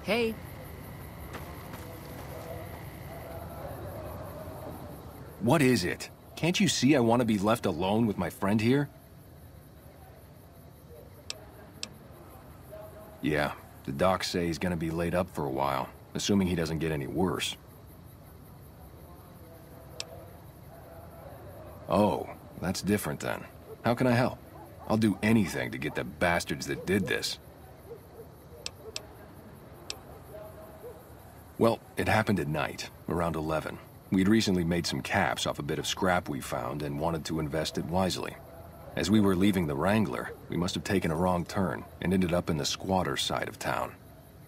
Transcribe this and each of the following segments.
Hey. What is it? Can't you see I want to be left alone with my friend here? Yeah, the docs say he's gonna be laid up for a while, assuming he doesn't get any worse. Oh, that's different then. How can I help? I'll do anything to get the bastards that did this. Well, it happened at night, around 11. We'd recently made some caps off a bit of scrap we found and wanted to invest it wisely. As we were leaving the Wrangler, we must have taken a wrong turn and ended up in the squatter side of town.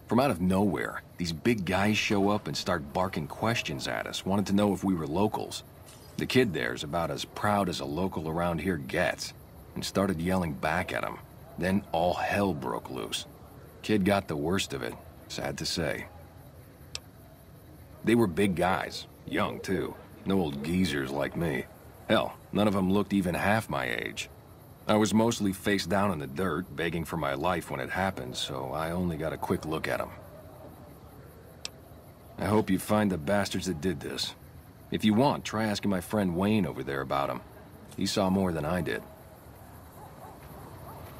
From out of nowhere, these big guys show up and start barking questions at us, wanted to know if we were locals. The kid there's about as proud as a local around here gets, and started yelling back at him. Then all hell broke loose. Kid got the worst of it, sad to say. They were big guys, young too, no old geezers like me. Hell, none of them looked even half my age. I was mostly face down in the dirt, begging for my life when it happened, so I only got a quick look at them. I hope you find the bastards that did this. If you want, try asking my friend Wayne over there about him. He saw more than I did.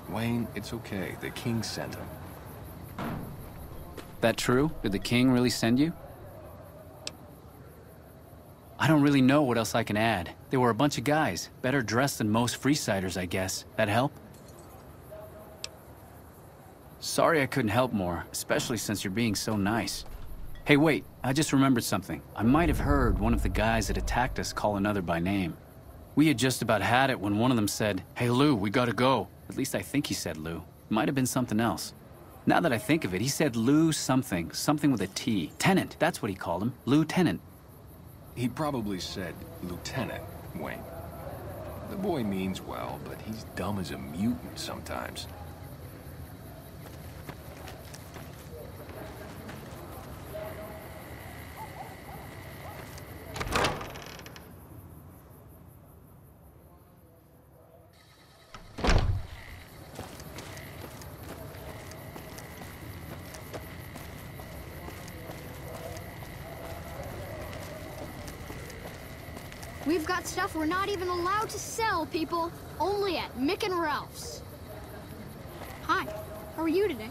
Wayne, it's okay. The king sent him. That true? Did the king really send you? I don't really know what else I can add. They were a bunch of guys, better dressed than most Freesiders, I guess. That help? Sorry I couldn't help more, especially since you're being so nice. Hey, wait, I just remembered something. I might have heard one of the guys that attacked us call another by name. We had just about had it when one of them said, "Hey Lou, we gotta go." At least I think he said Lou. Might have been something else. Now that I think of it, he said Lou something with a T. Tennant, that's what he called him. Lieutenant. He probably said Lieutenant, Wayne. The boy means well, but he's dumb as a mutant sometimes. We've got stuff we're not even allowed to sell, people. Only at Mick and Ralph's. Hi, how are you today?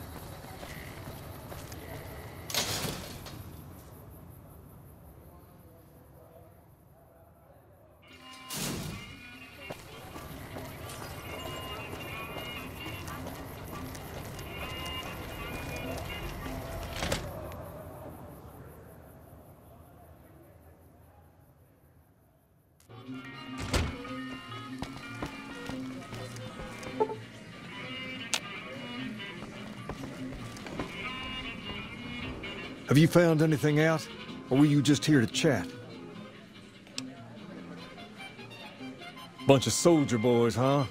Have you found anything out? Or were you just here to chat? Bunch of soldier boys, huh?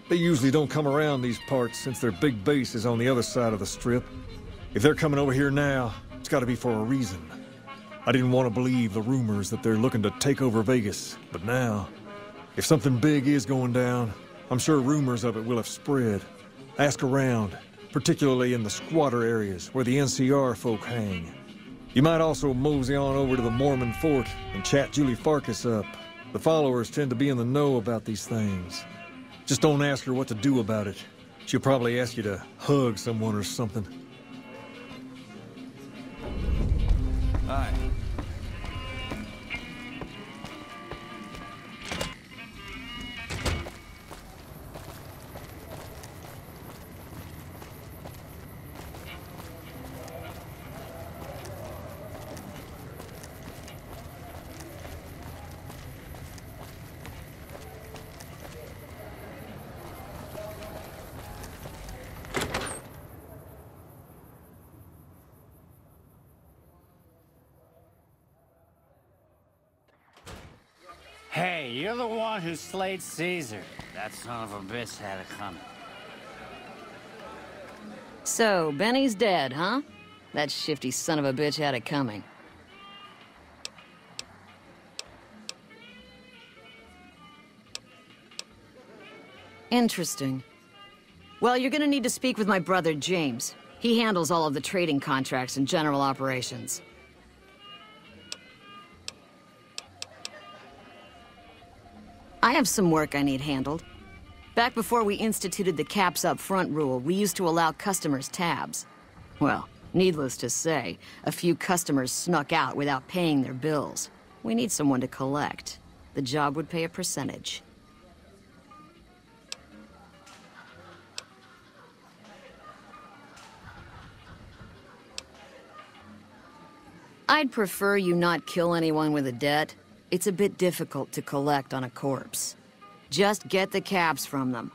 They usually don't come around these parts since their big base is on the other side of the strip. If they're coming over here now, it's gotta be for a reason. I didn't want to believe the rumors that they're looking to take over Vegas, but now, if something big is going down, I'm sure rumors of it will have spread. Ask around, particularly in the squatter areas where the NCR folk hang. You might also mosey on over to the Mormon fort and chat Julie Farkas up. The followers tend to be in the know about these things. Just don't ask her what to do about it. She'll probably ask you to hug someone or something. Hi. Hey, you're the one who slayed Caesar. That son of a bitch had it coming. So, Benny's dead, huh? That shifty son of a bitch had it coming. Interesting. Well, you're gonna need to speak with my brother, James. He handles all of the trading contracts and general operations. I have some work I need handled. Back before we instituted the caps up front rule, we used to allow customers tabs. Well, needless to say, a few customers snuck out without paying their bills. We need someone to collect. The job would pay a percentage. I'd prefer you not kill anyone with a debt. It's a bit difficult to collect on a corpse. Just get the caps from them.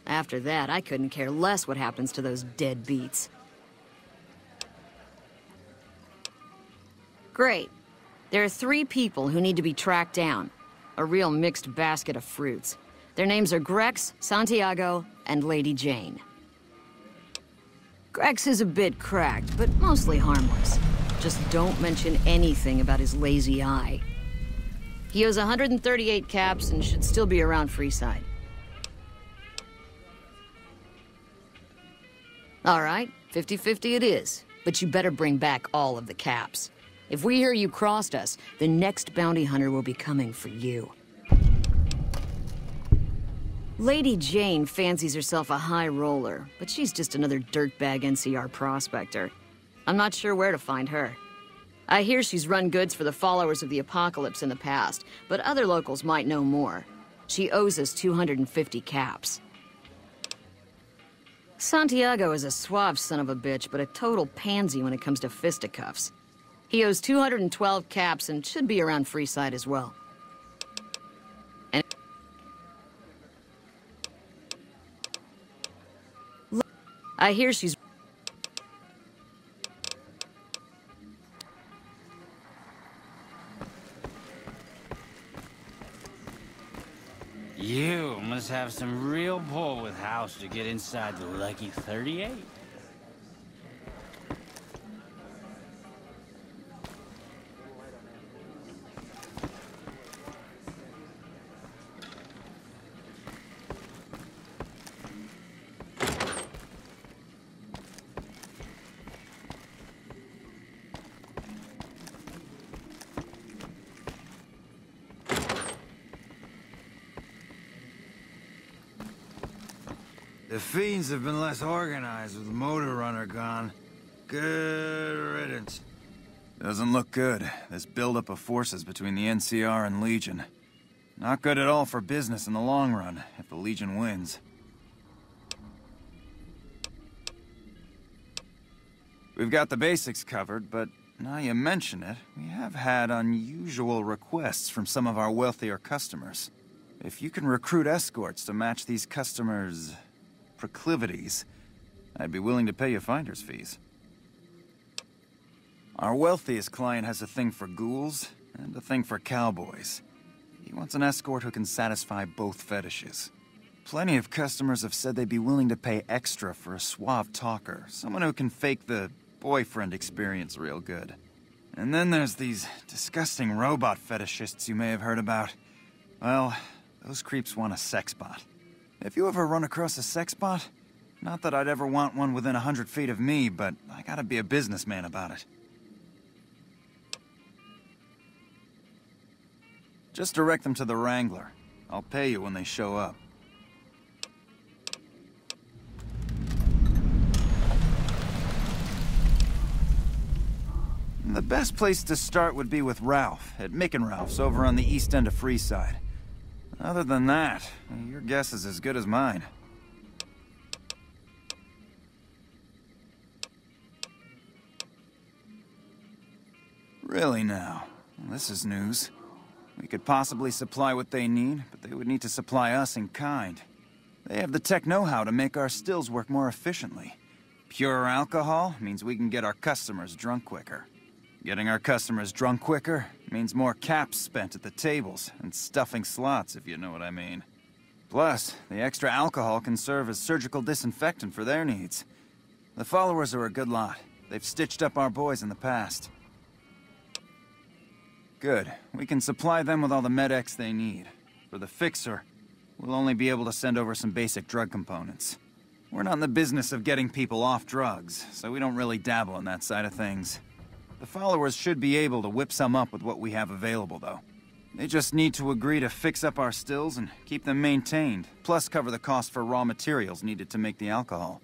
After that, I couldn't care less what happens to those deadbeats. Great. There are 3 people who need to be tracked down. A real mixed basket of fruits. Their names are Grex, Santiago, and Lady Jane. Grex is a bit cracked, but mostly harmless. Just don't mention anything about his lazy eye. He owes 138 caps and should still be around Freeside. All right, 50-50 it is, but you better bring back all of the caps. If we hear you crossed us, the next bounty hunter will be coming for you. Lady Jane fancies herself a high roller, but she's just another dirtbag NCR prospector. I'm not sure where to find her. I hear she's run goods for the followers of the Apocalypse in the past, but other locals might know more. She owes us 250 caps. Santiago is a suave son of a bitch, but a total pansy when it comes to fisticuffs. He owes 212 caps and should be around Freeside as well. And I hear she's... You must have some real pull with House to get inside the Lucky 38. The Fiends have been less organized with the motor runner gone. Good riddance. Doesn't look good, this buildup of forces between the NCR and Legion. Not good at all for business in the long run, if the Legion wins. We've got the basics covered, but now you mention it, we have had unusual requests from some of our wealthier customers. If you can recruit escorts to match these customers' proclivities, I'd be willing to pay you finder's fees. Our wealthiest client has a thing for ghouls and a thing for cowboys. He wants an escort who can satisfy both fetishes. Plenty of customers have said they'd be willing to pay extra for a suave talker, someone who can fake the boyfriend experience real good. And then there's these disgusting robot fetishists you may have heard about. Well, those creeps want a sex bot. If you ever run across a sex bot, not that I'd ever want one within 100 feet of me, but I gotta be a businessman about it. Just direct them to the Wrangler. I'll pay you when they show up. The best place to start would be with Ralph, at Mick and Ralph's over on the east end of Freeside. Other than that, your guess is as good as mine. Really now, this is news. We could possibly supply what they need, but they would need to supply us in kind. They have the tech know-how to make our stills work more efficiently. Pure alcohol means we can get our customers drunk quicker. Getting our customers drunk quicker means more caps spent at the tables and stuffing slots, if you know what I mean. Plus, the extra alcohol can serve as surgical disinfectant for their needs. The followers are a good lot. They've stitched up our boys in the past. Good. We can supply them with all the med-X they need. For the Fixer, we'll only be able to send over some basic drug components. We're not in the business of getting people off drugs, so we don't really dabble in that side of things. The followers should be able to whip some up with what we have available, though. They just need to agree to fix up our stills and keep them maintained, plus cover the cost for raw materials needed to make the alcohol.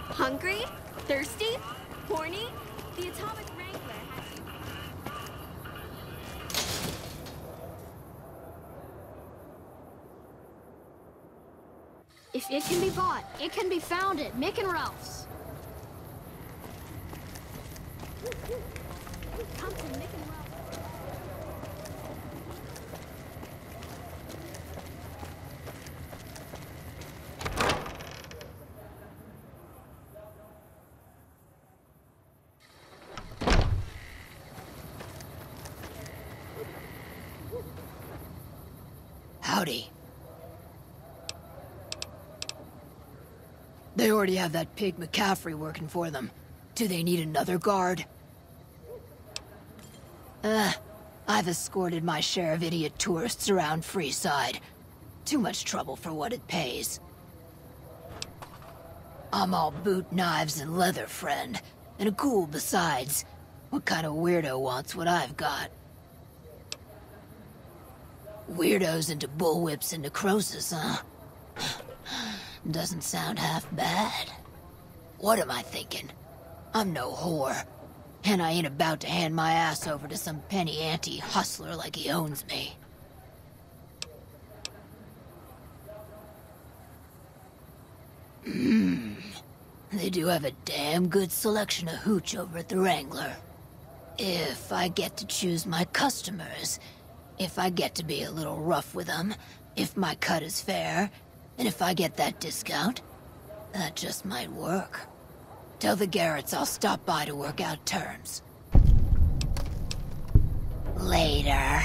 Hungry? Thirsty? Horny? The Atomic Wrangler has you. If it can be bought, it can be found at Mick and Ralph's. Come to Mick and Ralph's. Howdy. They already have that pig McCaffrey working for them. Do they need another guard? I've escorted my share of idiot tourists around Freeside. Too much trouble for what it pays. I'm all boot, knives, and leather, friend. And a ghoul besides. What kind of weirdo wants what I've got? Weirdos into bullwhips and necrosis, huh? Doesn't sound half bad. What am I thinking? I'm no whore. And I ain't about to hand my ass over to some penny ante hustler like he owns me. They do have a damn good selection of hooch over at the Wrangler. If I get to choose my customers, if I get to be a little rough with them, if my cut is fair, and if I get that discount, that just might work. Tell the Garretts I'll stop by to work out terms. Later.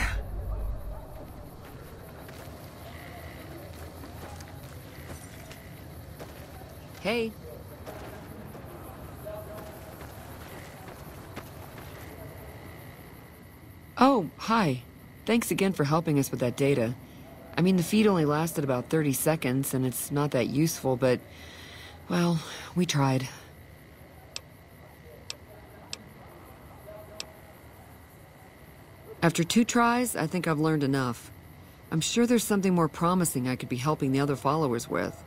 Hey. Oh, hi. Thanks again for helping us with that data. I mean, the feed only lasted about 30 seconds, and it's not that useful, but, well, we tried. After 2 tries, I think I've learned enough. I'm sure there's something more promising I could be helping the other followers with.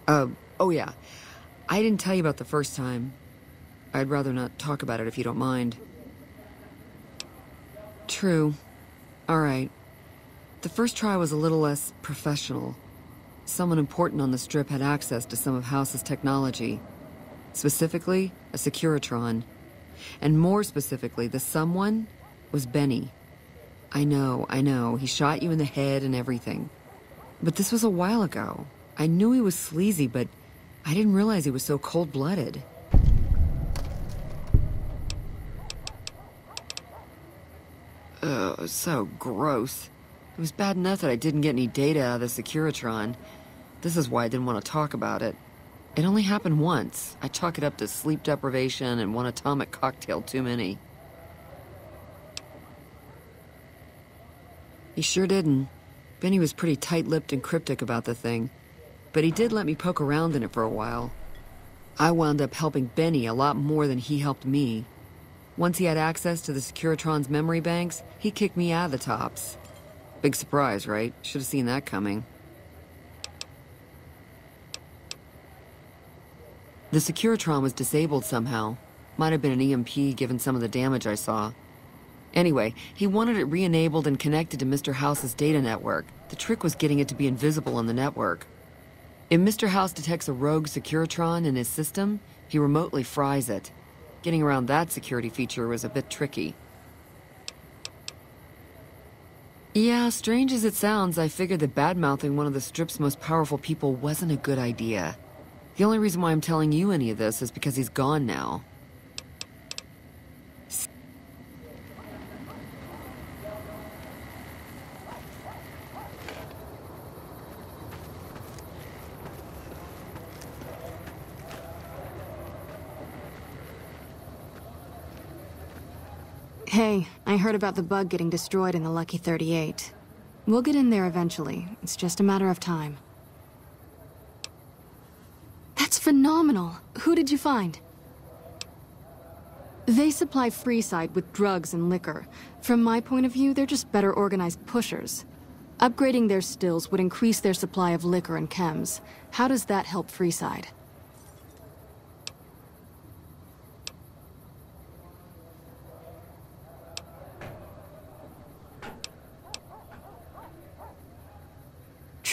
Oh yeah. I didn't tell you about the first time. I'd rather not talk about it if you don't mind. True. All right. The first try was a little less professional. Someone important on the Strip had access to some of House's technology. Specifically, a Securitron. And more specifically, the someone was Benny. I know, he shot you in the head and everything. But this was a while ago. I knew he was sleazy, but I didn't realize he was so cold-blooded. Ugh, so gross. It was bad enough that I didn't get any data out of the Securitron. This is why I didn't want to talk about it. It only happened once. I chalk it up to sleep deprivation and one atomic cocktail too many. He sure didn't. Benny was pretty tight-lipped and cryptic about the thing. But he did let me poke around in it for a while. I wound up helping Benny a lot more than he helped me. Once he had access to the Securitron's memory banks, he kicked me out of the tops. Big surprise, right? Should have seen that coming. The Securitron was disabled somehow. Might have been an EMP given some of the damage I saw. Anyway, he wanted it re-enabled and connected to Mr. House's data network. The trick was getting it to be invisible on the network. If Mr. House detects a rogue Securitron in his system, he remotely fries it. Getting around that security feature was a bit tricky. Yeah, strange as it sounds, I figured that bad-mouthing one of the Strip's most powerful people wasn't a good idea. The only reason why I'm telling you any of this is because he's gone now. Hey, I heard about the bug getting destroyed in the Lucky 38. We'll get in there eventually. It's just a matter of time. That's phenomenal! Who did you find? They supply Freeside with drugs and liquor. From my point of view, they're just better organized pushers. Upgrading their stills would increase their supply of liquor and chems. How does that help Freeside?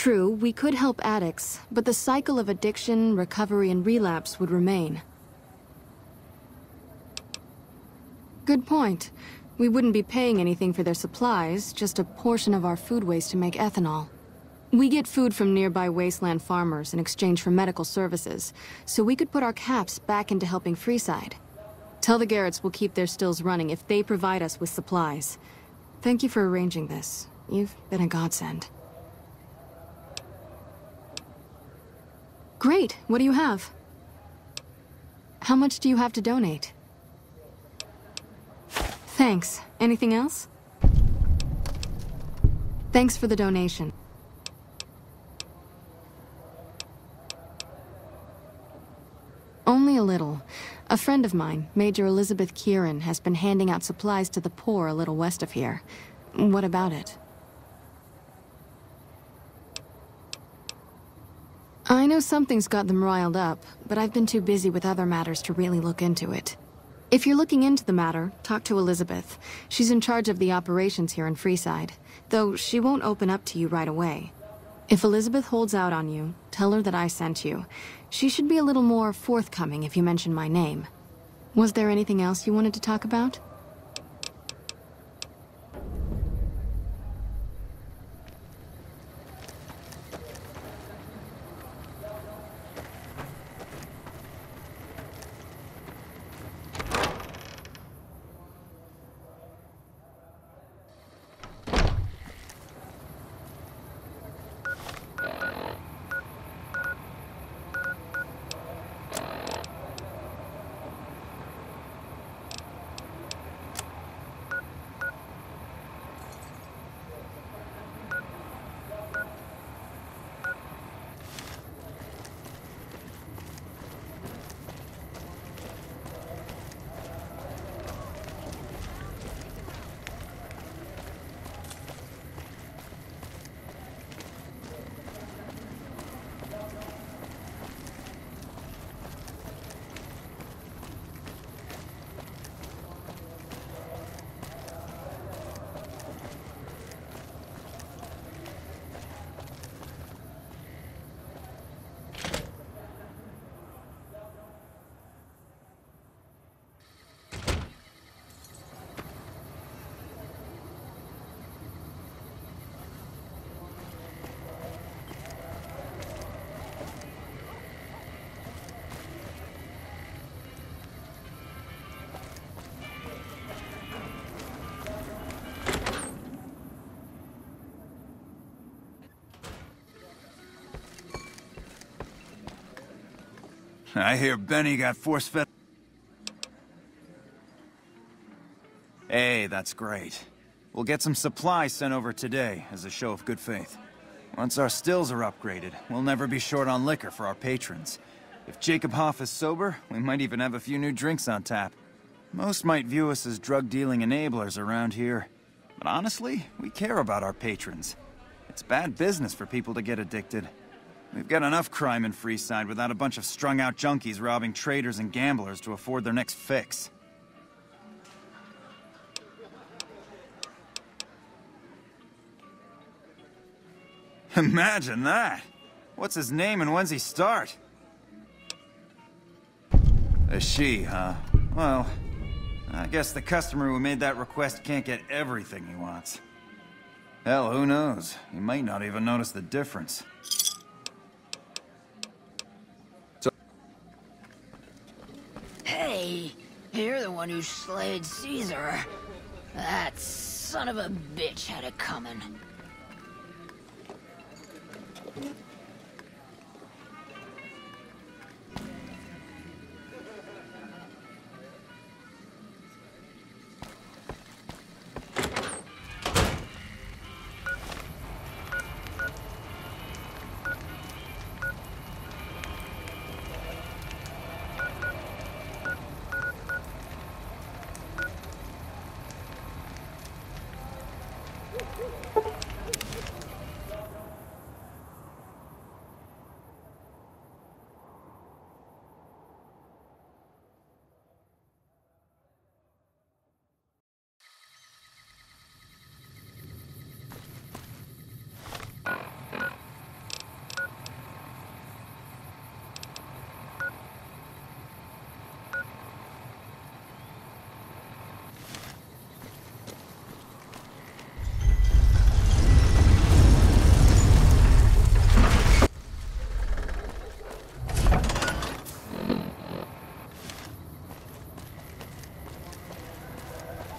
True, we could help addicts, but the cycle of addiction, recovery, and relapse would remain. Good point. We wouldn't be paying anything for their supplies, just a portion of our food waste to make ethanol. We get food from nearby wasteland farmers in exchange for medical services, so we could put our caps back into helping Freeside. Tell the Garretts we'll keep their stills running if they provide us with supplies. Thank you for arranging this. You've been a godsend. Great, what do you have? How much do you have to donate? Thanks. Anything else? Thanks for the donation. Only a little. A friend of mine, Major Elizabeth Kieran, has been handing out supplies to the poor a little west of here. What about it? I know something's got them riled up, but I've been too busy with other matters to really look into it. If you're looking into the matter, talk to Elizabeth. She's in charge of the operations here in Freeside, though she won't open up to you right away. If Elizabeth holds out on you, tell her that I sent you. She should be a little more forthcoming if you mention my name. Was there anything else you wanted to talk about? I hear Benny got force-fed. Hey, that's great. We'll get some supplies sent over today as a show of good faith. Once our stills are upgraded, we'll never be short on liquor for our patrons. If Jacob Hoff is sober, we might even have a few new drinks on tap. Most might view us as drug-dealing enablers around here. But honestly, we care about our patrons. It's bad business for people to get addicted. We've got enough crime in Freeside without a bunch of strung-out junkies robbing traders and gamblers to afford their next fix. Imagine that! What's his name and when's he start? A she, huh? Well, I guess the customer who made that request can't get everything he wants. Hell, who knows? He might not even notice the difference. Hey, you're the one who slayed Caesar. That son of a bitch had it coming.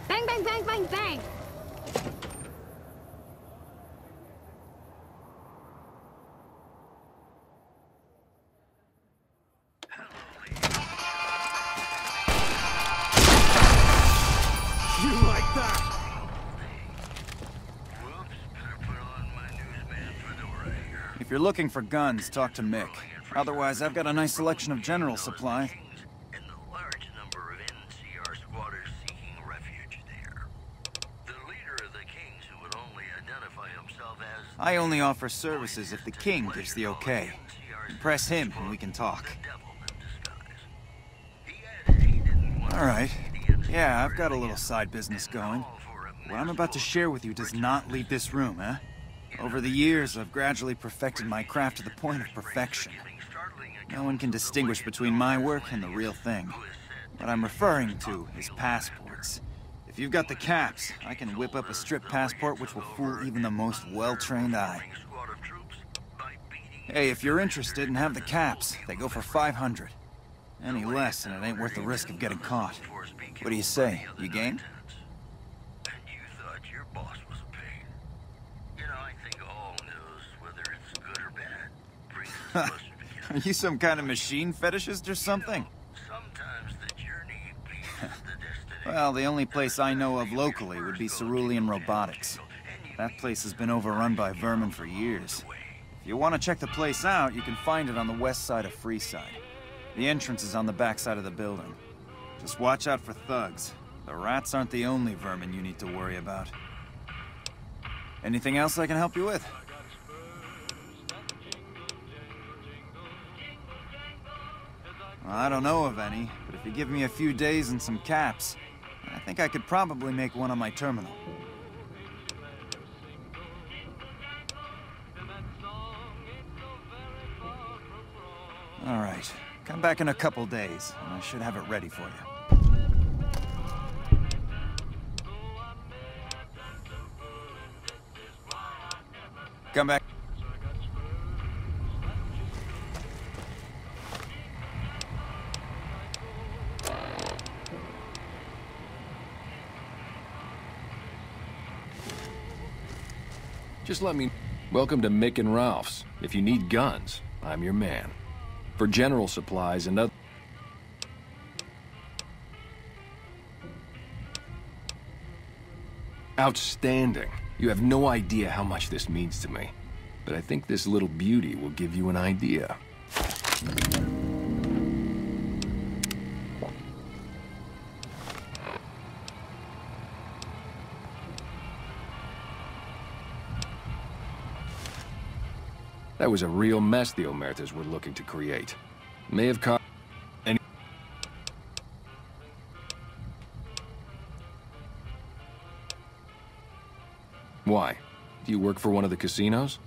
Bang, bang, bang, bang, bang! You like that? If you're looking for guns, talk to Mick. Otherwise, I've got a nice selection of general supply. I only offer services if the king gives the okay. Impress him and we can talk. Alright. Yeah, I've got a little side business going. What I'm about to share with you does not leave this room, eh? Over the years, I've gradually perfected my craft to the point of perfection. No one can distinguish between my work and the real thing. What I'm referring to is passports. If you've got the caps, I can whip up a strip passport which will fool even the most well-trained eye. Hey, if you're interested and have the caps, they go for 500. Any less, and it ain't worth the risk of getting caught. What do you say? You game? Are you some kind of machine fetishist or something? Well, the only place I know of locally would be Cerulean Robotics. That place has been overrun by vermin for years. If you want to check the place out, you can find it on the west side of Freeside. The entrance is on the back side of the building. Just watch out for thugs. The rats aren't the only vermin you need to worry about. Anything else I can help you with? Well, I don't know of any, but if you give me a few days and some caps, I think I could probably make one on my terminal. All right. Come back in a couple days, and I should have it ready for you. Come back. Just let me... Welcome to Mick and Ralph's. If you need guns, I'm your man. For general supplies and other... Outstanding. You have no idea how much this means to me. But I think this little beauty will give you an idea. That was a real mess the Omertas were looking to create. May have caused any... Why? Do you work for one of the casinos?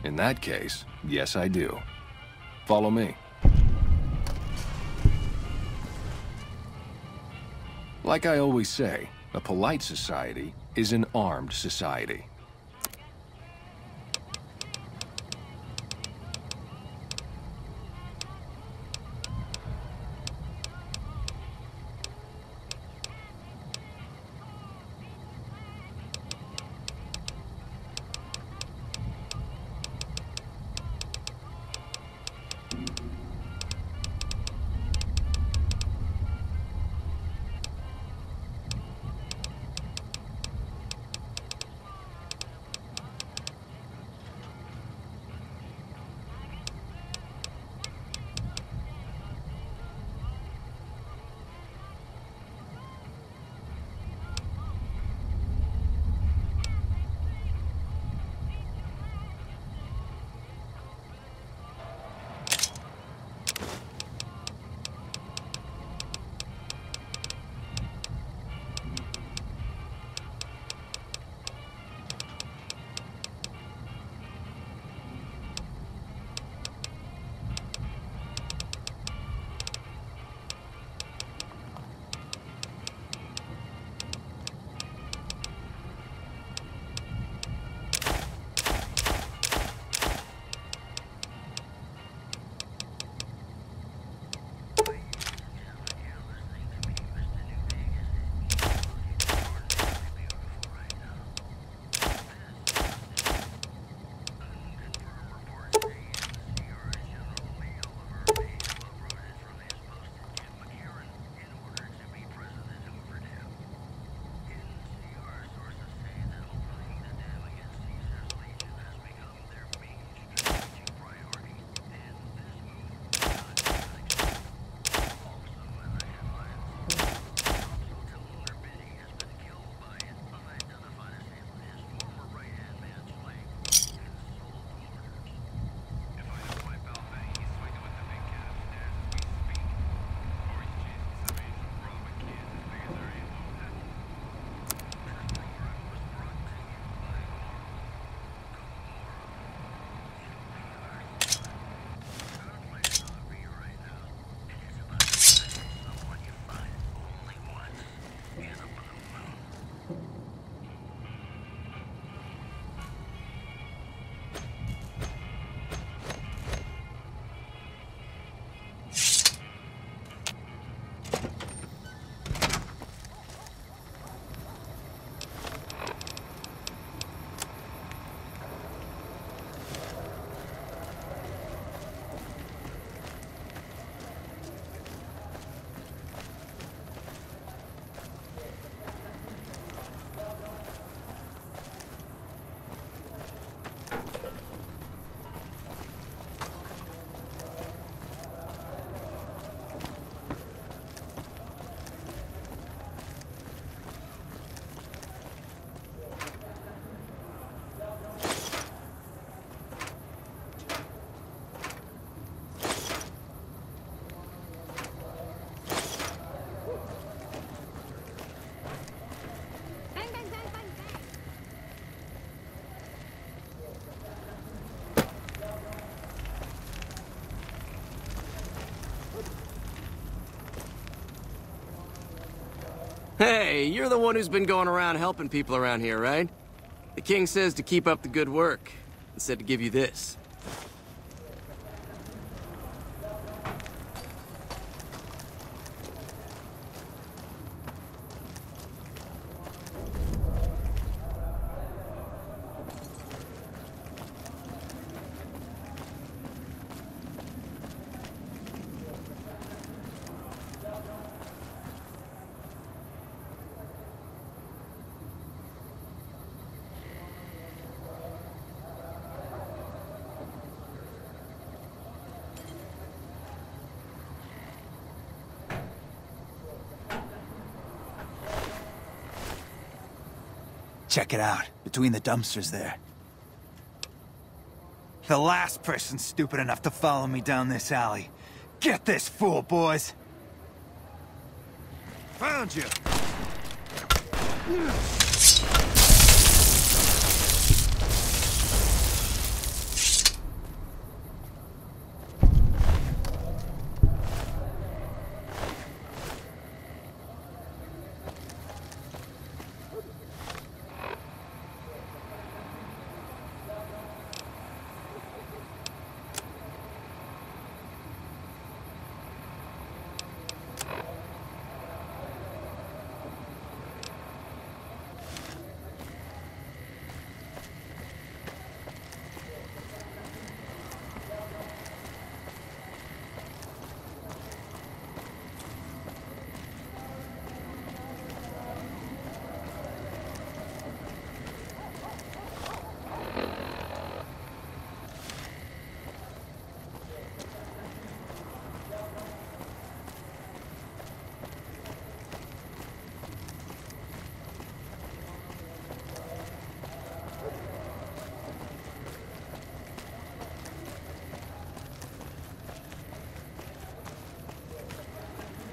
In that case, yes I do. Follow me. Like I always say, a polite society is an armed society. Hey, you're the one who's been going around helping people around here, right? The king says to keep up the good work, and said to give you this. Check it out, between the dumpsters there. The last person stupid enough to follow me down this alley. Get this fool, boys! Found you!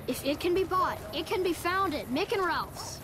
If it can be bought, it can be found at Mick and Ralph's.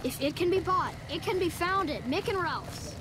If it can be bought, it can be found at Mick and Ralph's.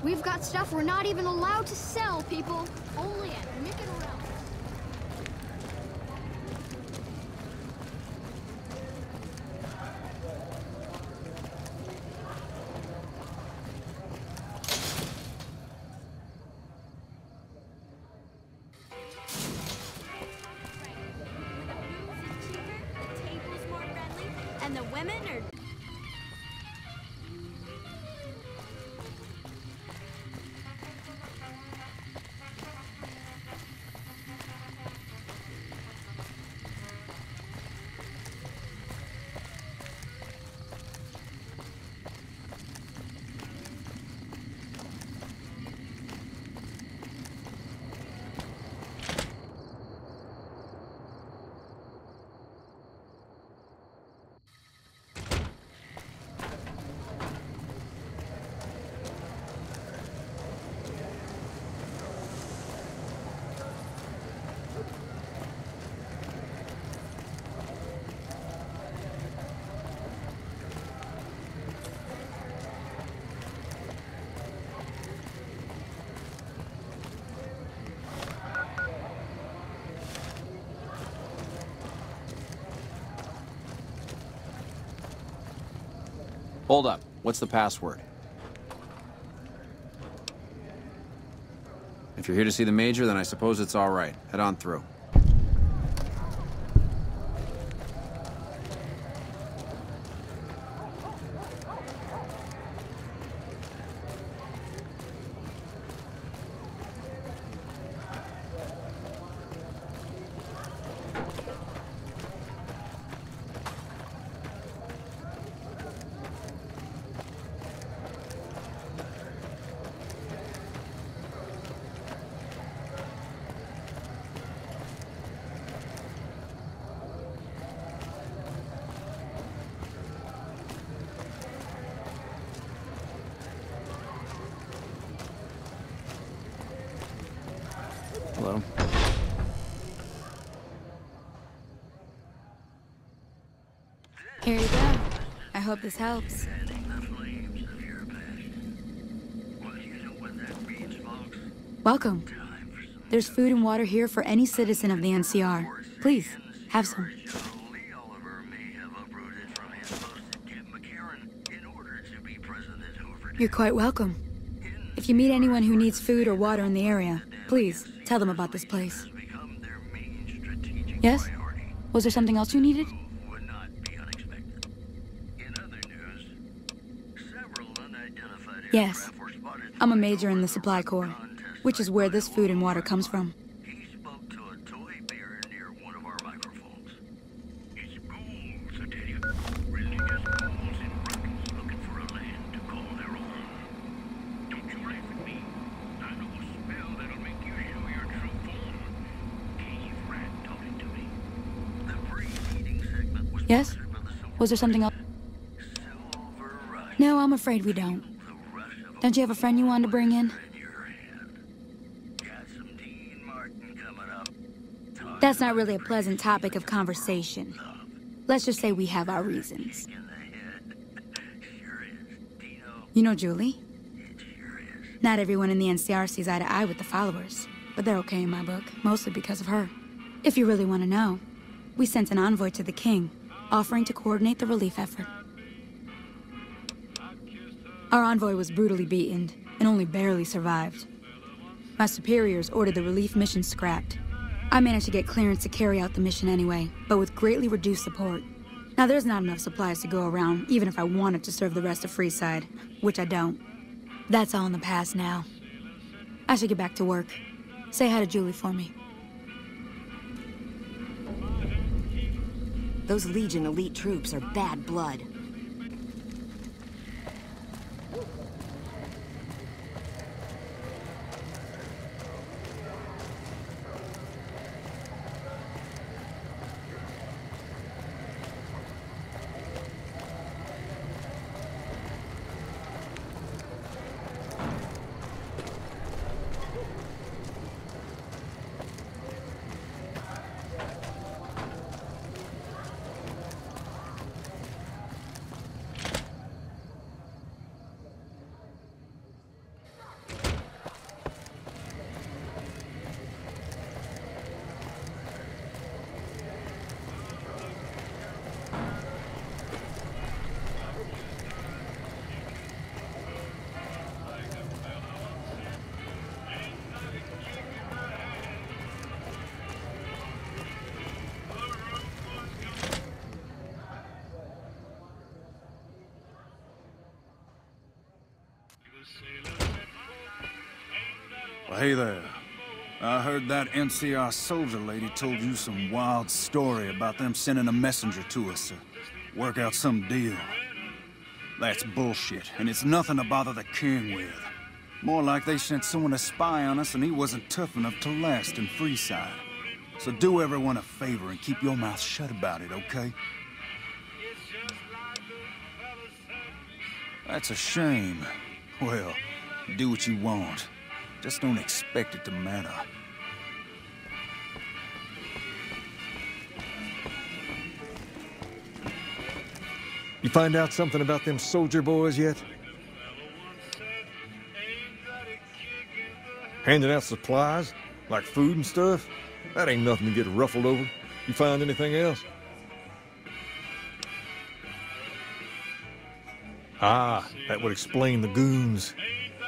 We've got stuff we're not even allowed to sell, people. Only at Mick and Ralph's. And the women are... Hold up. What's the password? If you're here to see the Major, then I suppose it's all right. Head on through. Hello. Here you go. I hope this helps. Welcome. There's food and water here for any citizen of the NCR. Please, have some. You're quite welcome. If you meet anyone who needs food or water in the area, please, tell them about this place. Yes? Was there something else you needed? Yes. I'm a major in the Supply Corps, which is where this food and water comes from. Yes? Was there something else? No, I'm afraid we don't. Don't you have a friend you wanted to bring in? That's not really a pleasant topic of conversation. Let's just say we have our reasons. You know Julie? Not everyone in the NCR sees eye to eye with the followers, but they're okay in my book, mostly because of her. If you really want to know, we sent an envoy to the king, offering to coordinate the relief effort. Our envoy was brutally beaten and only barely survived. My superiors ordered the relief mission scrapped. I managed to get clearance to carry out the mission anyway, but with greatly reduced support. Now there's not enough supplies to go around, even if I wanted to serve the rest of Freeside, which I don't. That's all in the past now. I should get back to work. Say hi to Julie for me. Those Legion elite troops are bad blood. Well, hey there. I heard that NCR soldier lady told you some wild story about them sending a messenger to us to work out some deal. That's bullshit, and it's nothing to bother the king with. More like they sent someone to spy on us and he wasn't tough enough to last in Freeside. So do everyone a favor and keep your mouth shut about it, okay? That's a shame. Well, do what you want. Just don't expect it to matter. You find out something about them soldier boys yet? Handing out supplies? Like food and stuff? That ain't nothing to get ruffled over. You find anything else? Ah, that would explain the goons.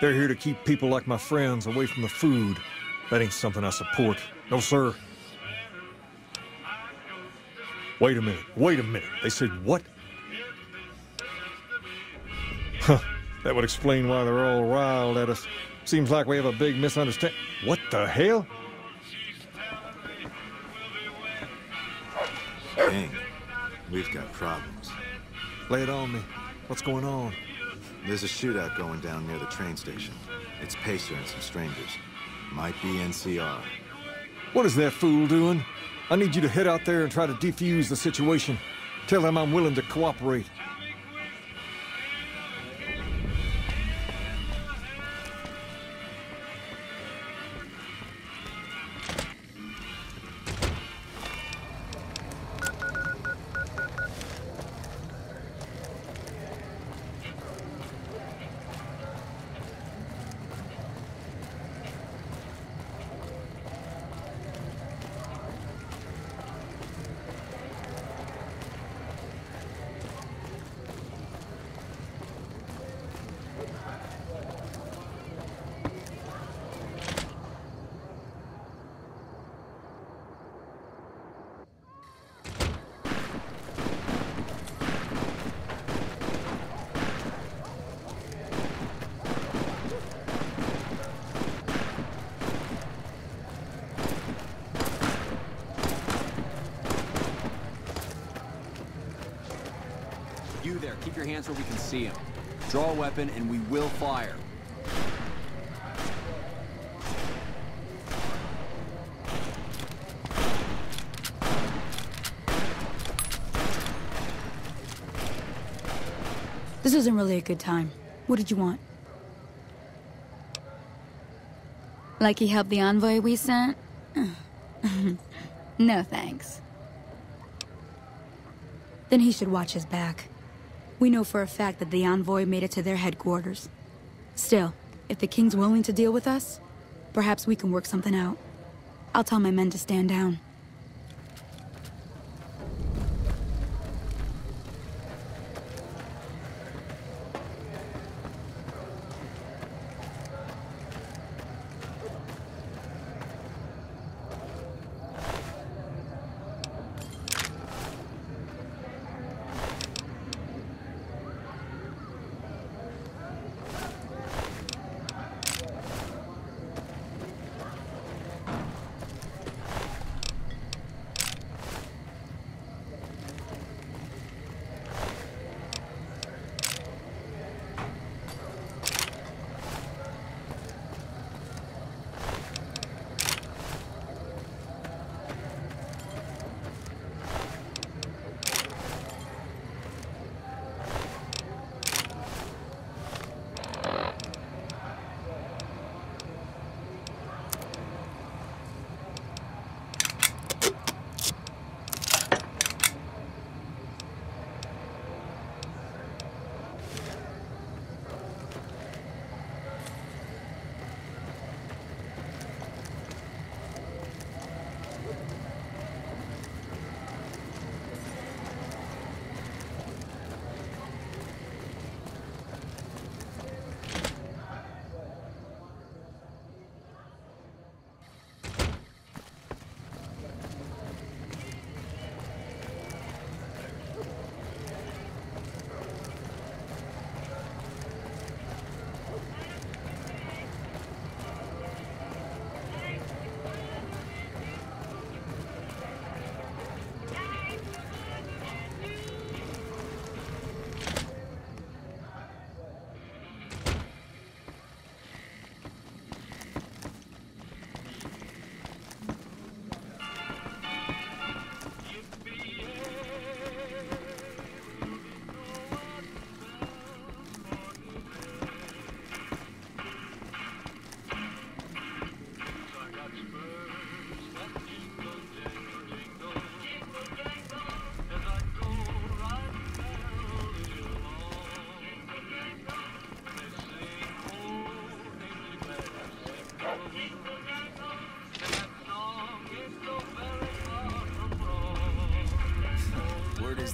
They're here to keep people like my friends away from the food. That ain't something I support. No, sir. Wait a minute. They said what? Huh, that would explain why they're all riled at us. Seems like we have a big misunderstanding. What the hell? King, we've got problems. Lay it on me. What's going on? There's a shootout going down near the train station. It's Pacer and some strangers. Might be NCR. What is that fool doing? I need you to head out there and try to defuse the situation. Tell them I'm willing to cooperate. You there, keep your hands where we can see him. Draw a weapon and we will fire. This isn't really a good time. What did you want? Like he helped the envoy we sent? No thanks. Then he should watch his back. We know for a fact that the envoy made it to their headquarters. Still, if the king's willing to deal with us, perhaps we can work something out. I'll tell my men to stand down.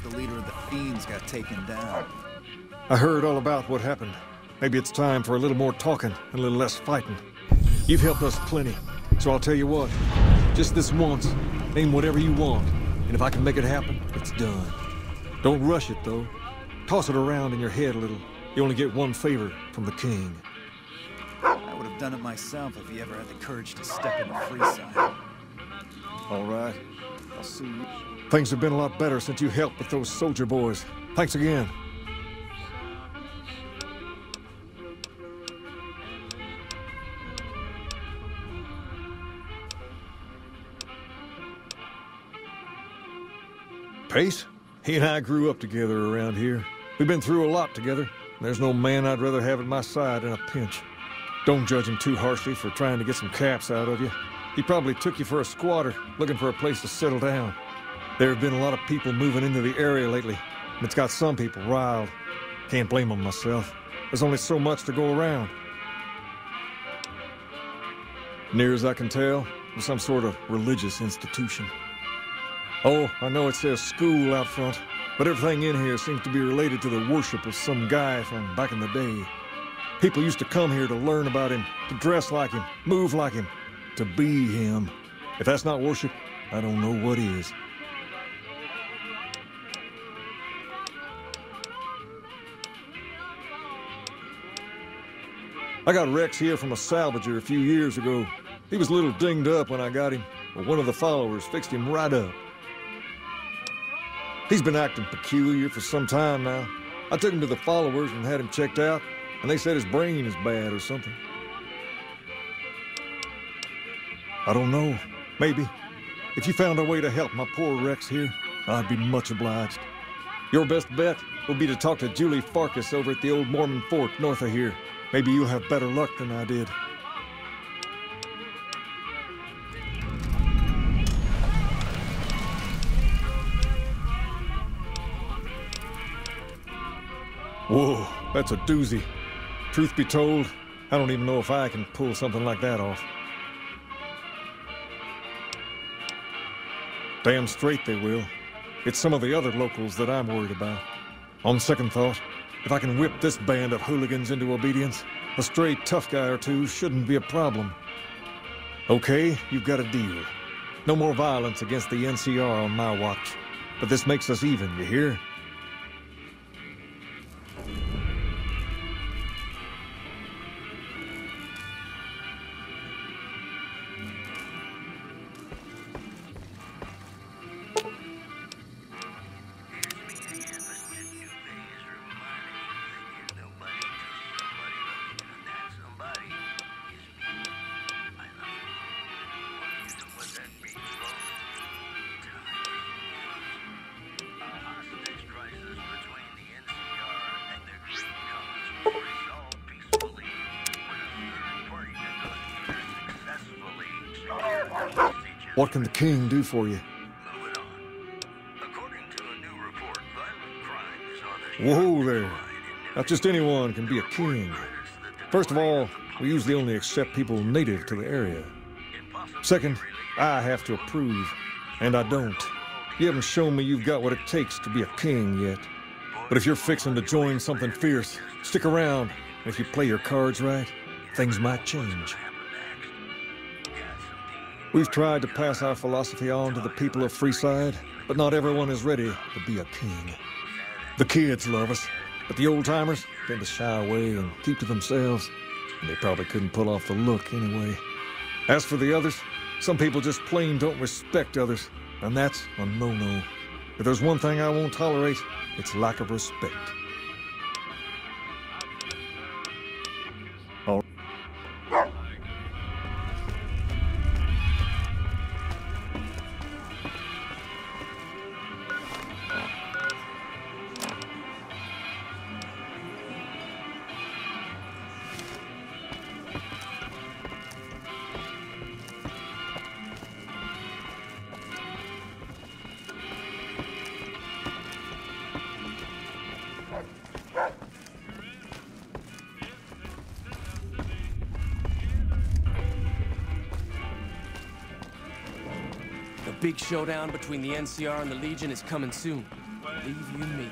The leader of the Fiends got taken down. I heard all about what happened. Maybe it's time for a little more talking and a little less fighting. You've helped us plenty, so I'll tell you what. Just this once, name whatever you want, and if I can make it happen, it's done. Don't rush it, though. Toss it around in your head a little. You only get one favor from the king. I would have done it myself if he ever had the courage to step in the Freeside. All right. I'll see you. Things have been a lot better since you helped with those soldier boys. Thanks again. Pace? He and I grew up together around here. We've been through a lot together. There's no man I'd rather have at my side in a pinch. Don't judge him too harshly for trying to get some caps out of you. He probably took you for a squatter, looking for a place to settle down. There have been a lot of people moving into the area lately, and it's got some people riled. Can't blame them myself. There's only so much to go around. Near as I can tell, it's some sort of religious institution. Oh, I know it says school out front, but everything in here seems to be related to the worship of some guy from back in the day. People used to come here to learn about him, to dress like him, move like him, to be him. If that's not worship, I don't know what is. I got Rex here from a salvager a few years ago. He was a little dinged up when I got him, but one of the followers fixed him right up. He's been acting peculiar for some time now. I took him to the followers and had him checked out, and they said his brain is bad or something. I don't know. Maybe. If you found a way to help my poor Rex here, I'd be much obliged. Your best bet will be to talk to Julie Farkas over at the old Mormon fort north of here. Maybe you'll have better luck than I did. Whoa, that's a doozy. Truth be told, I don't even know if I can pull something like that off. Damn straight they will. It's some of the other locals that I'm worried about. On second thought, if I can whip this band of hooligans into obedience, a stray tough guy or two shouldn't be a problem. Okay, you've got a deal. No more violence against the NCR on my watch. But this makes us even, you hear? What can the king do for you? Whoa there. Not just anyone can be a king. First of all, we usually only accept people native to the area. Second, I have to approve, and I don't. You haven't shown me you've got what it takes to be a king yet. But if you're fixing to join something fierce, stick around. And if you play your cards right, things might change. We've tried to pass our philosophy on to the people of Freeside, but not everyone is ready to be a king. The kids love us, but the old-timers tend to shy away and keep to themselves, and they probably couldn't pull off the look anyway. As for the others, some people just plain don't respect others, and that's a no-no. If there's one thing I won't tolerate, it's lack of respect. All right. The big showdown between the NCR and the Legion is coming soon. Leave you me.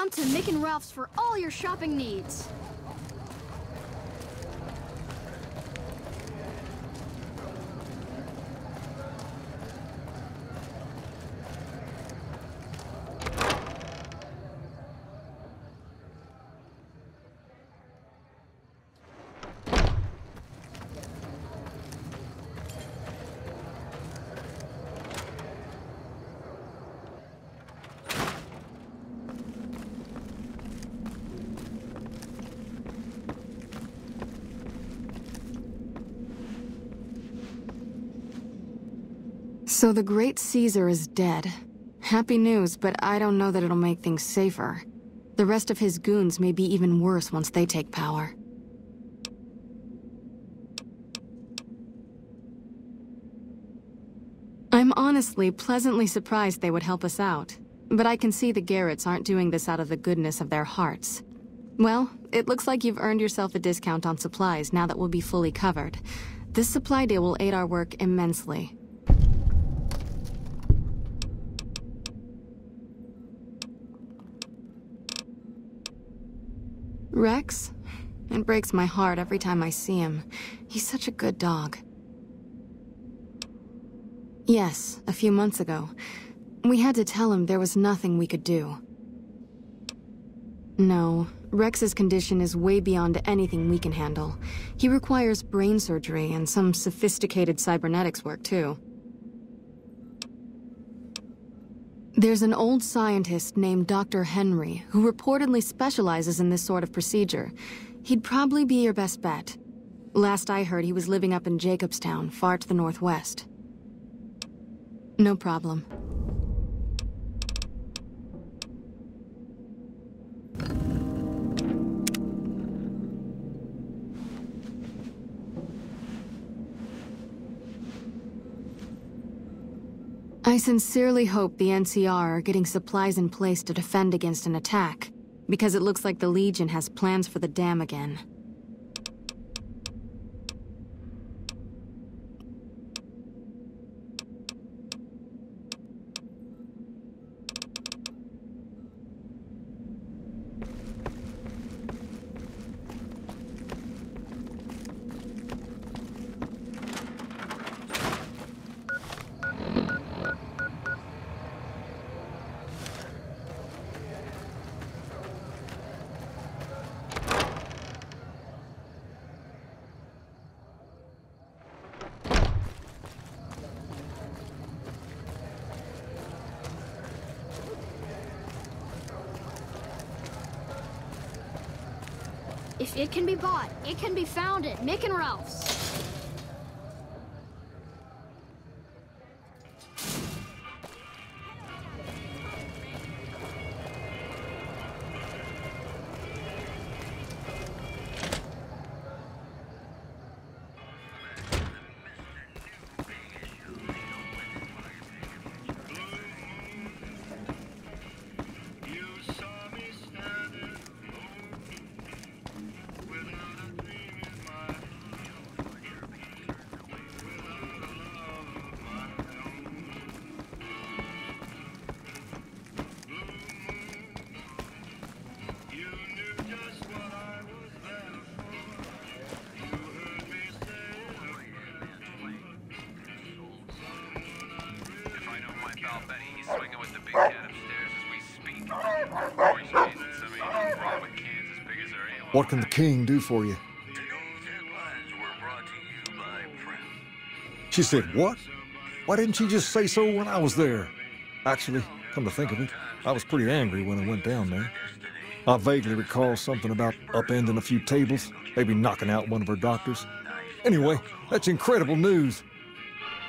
Come to Mick and Ralph's for all your shopping needs. So the Great Caesar is dead. Happy news, but I don't know that it'll make things safer. The rest of his goons may be even worse once they take power. I'm honestly pleasantly surprised they would help us out. But I can see the Garretts aren't doing this out of the goodness of their hearts. Well, it looks like you've earned yourself a discount on supplies now that we'll be fully covered. This supply deal will aid our work immensely. Rex? It breaks my heart every time I see him. He's such a good dog. Yes, a few months ago. We had to tell him there was nothing we could do. No, Rex's condition is way beyond anything we can handle. He requires brain surgery and some sophisticated cybernetics work, too. There's an old scientist named Dr. Henry who reportedly specializes in this sort of procedure. He'd probably be your best bet. Last I heard, he was living up in Jacobstown, far to the northwest. No problem. I sincerely hope the NCR are getting supplies in place to defend against an attack, because it looks like the Legion has plans for the dam again. If it can be bought, it can be found at Mick and Ralph's. What can the king do for you? She said, what? Why didn't she just say so when I was there? Actually, come to think of it, I was pretty angry when I went down there. I vaguely recall something about upending a few tables, maybe knocking out one of her doctors. Anyway, that's incredible news.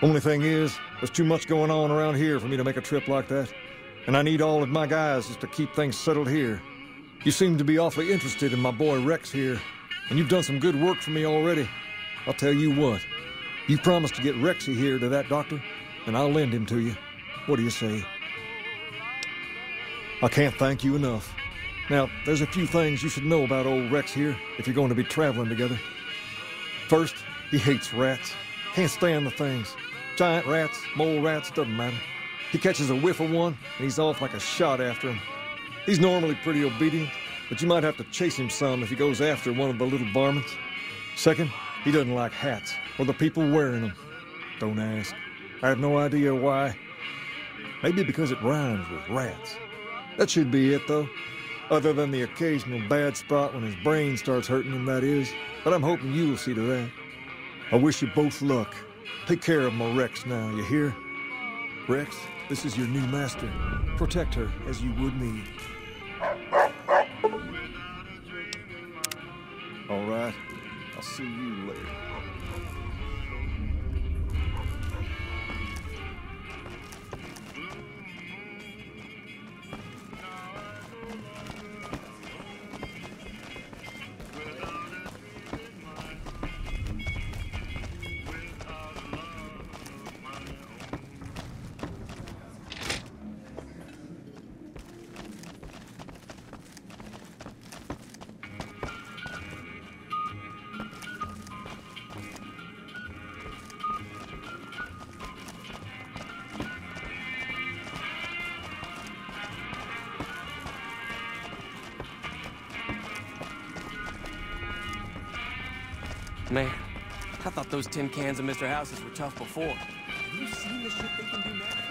Only thing is, there's too much going on around here for me to make a trip like that. And I need all of my guys just to keep things settled here. You seem to be awfully interested in my boy Rex here, and you've done some good work for me already. I'll tell you what, you promised to get Rexy here to that doctor, and I'll lend him to you. What do you say? I can't thank you enough. Now, there's a few things you should know about old Rex here if you're going to be traveling together. First, he hates rats. Can't stand the things. Giant rats, mole rats, doesn't matter. He catches a whiff of one, and he's off like a shot after him. He's normally pretty obedient, but you might have to chase him some if he goes after one of the little varmints. Second, he doesn't like hats, or the people wearing them. Don't ask. I have no idea why. Maybe because it rhymes with rats. That should be it, though. Other than the occasional bad spot when his brain starts hurting him, that is. But I'm hoping you'll see to that. I wish you both luck. Take care of my Rex now, you hear? Rex, this is your new master. Protect her as you would me. All right. I'll see you later. Man, I thought those tin cans of Mr. House's were tough before. Have you seen the shit they can do now?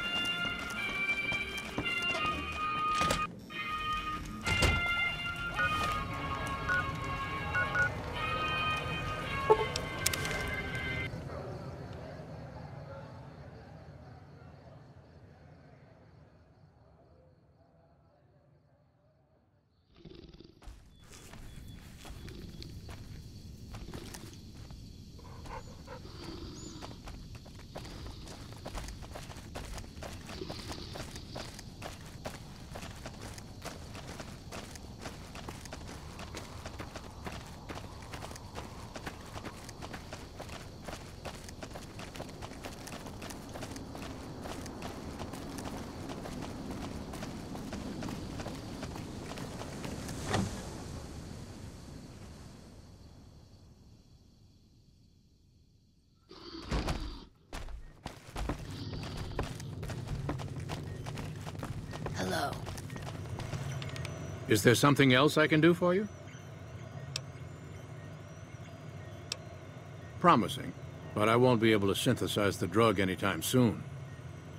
Hello. Is there something else I can do for you? Promising, but I won't be able to synthesize the drug anytime soon.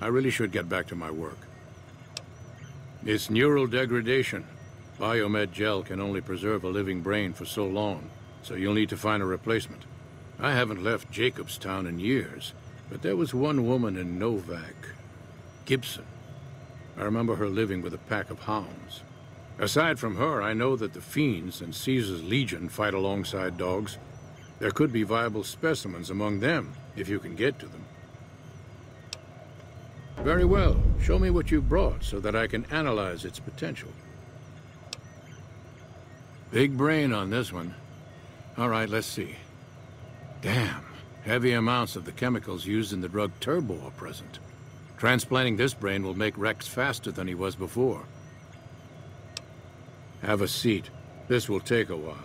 I really should get back to my work. It's neural degradation. Biomed gel can only preserve a living brain for so long, so you'll need to find a replacement. I haven't left Jacobstown in years, but there was one woman in Novak, Gibson. I remember her living with a pack of hounds. Aside from her, I know that the Fiends and Caesar's Legion fight alongside dogs. There could be viable specimens among them, if you can get to them. Very well. Show me what you brought so that I can analyze its potential. Big brain on this one. All right, let's see. Damn. Heavy amounts of the chemicals used in the drug Turbo are present. Transplanting this brain will make Rex faster than he was before. Have a seat. This will take a while.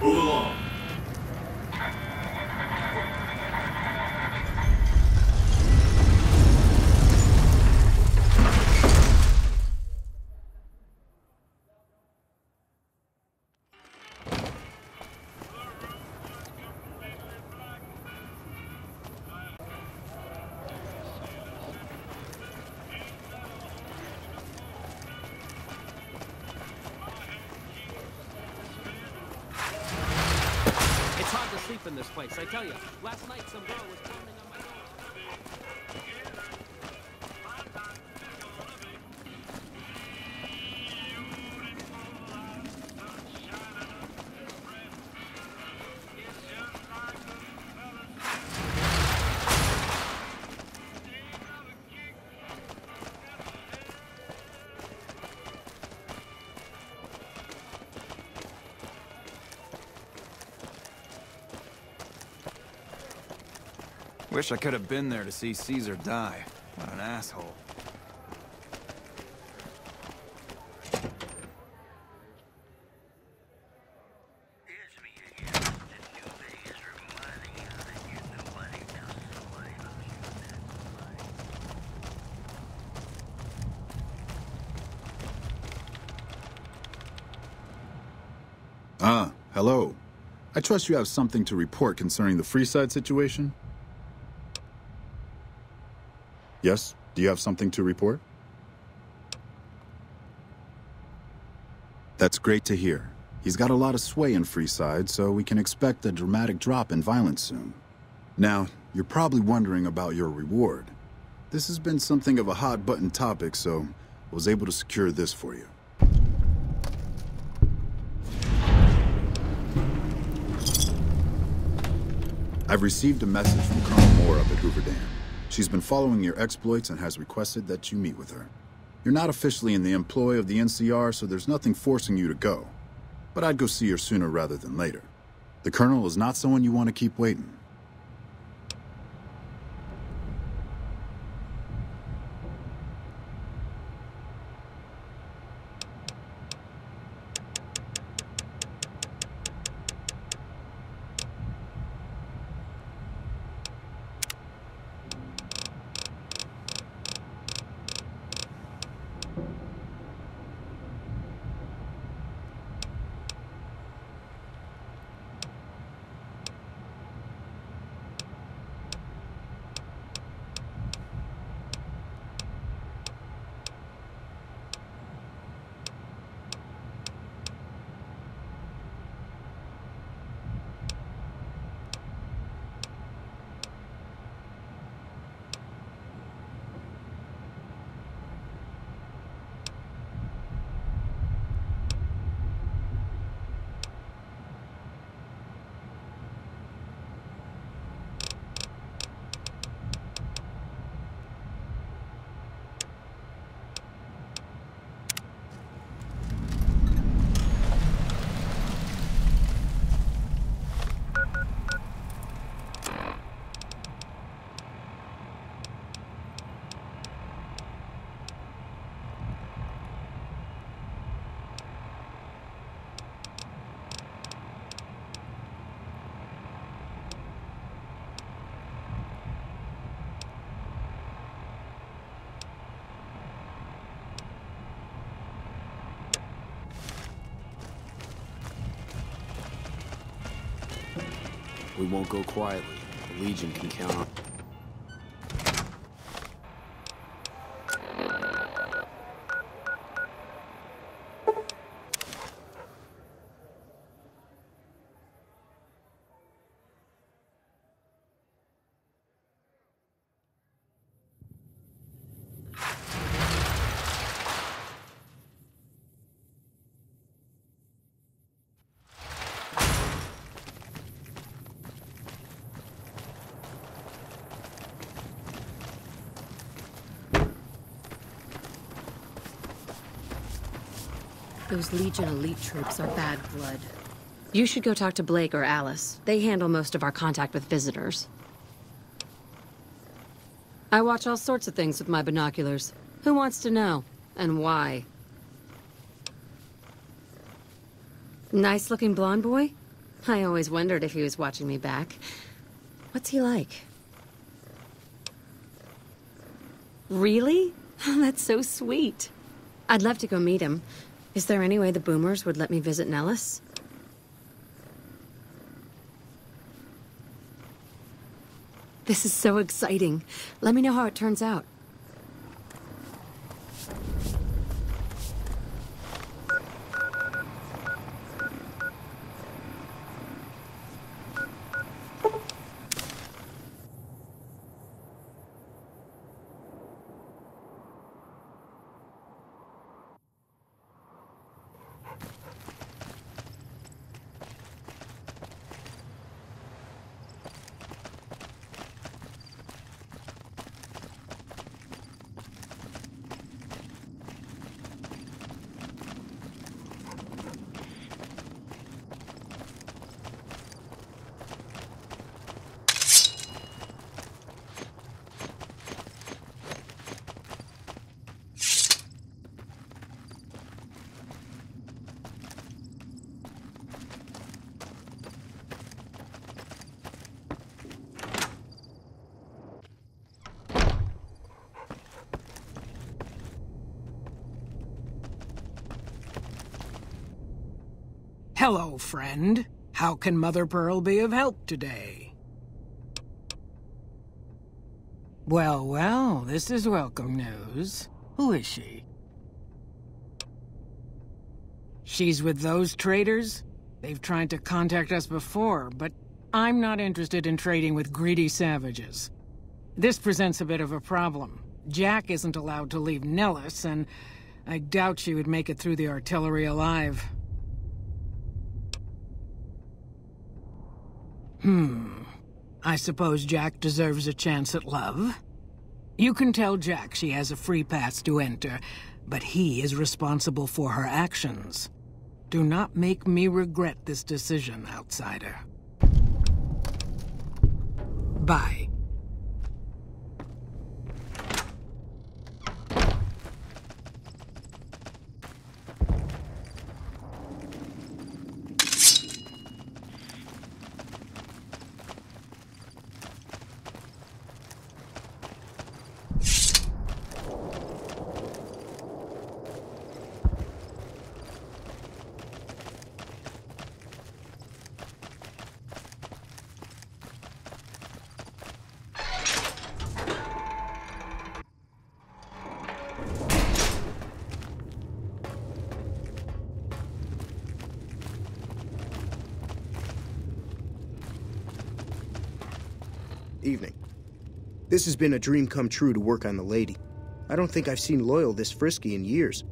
Move along. sleep in this place, I tell you. Last night some girl was pounding on my door. Wish I could have been there to see Caesar die. What an asshole. Ah, hello. I trust you have something to report concerning the Freeside situation? Yes? Do you have something to report? That's great to hear. He's got a lot of sway in Freeside, so we can expect a dramatic drop in violence soon. Now, you're probably wondering about your reward. This has been something of a hot-button topic, so I was able to secure this for you. I've received a message from Colonel Moore up at Hoover Dam. She's been following your exploits and has requested that you meet with her. You're not officially in the employ of the NCR, so there's nothing forcing you to go. But I'd go see her sooner rather than later. The Colonel is not someone you want to keep waiting. We won't go quietly. The Legion can count on... Those Legion elite troops are bad blood. You should go talk to Blake or Alice. They handle most of our contact with visitors. I watch all sorts of things with my binoculars. Who wants to know? And why? Nice-looking blonde boy? I always wondered if he was watching me back. What's he like? Really? That's so sweet. I'd love to go meet him. Is there any way the Boomers would let me visit Nellis? This is so exciting. Let me know how it turns out. Hello, friend. How can Mother Pearl be of help today? Well, well, this is welcome news. Who is she? She's with those traders? They've tried to contact us before, but I'm not interested in trading with greedy savages. This presents a bit of a problem. Jack isn't allowed to leave Nellis, and I doubt she would make it through the artillery alive. I suppose Jack deserves a chance at love? You can tell Jack she has a free pass to enter, but he is responsible for her actions. Do not make me regret this decision, outsider. Bye. Evening. This has been a dream come true to work on the lady. I don't think I've seen Loyal this frisky in years.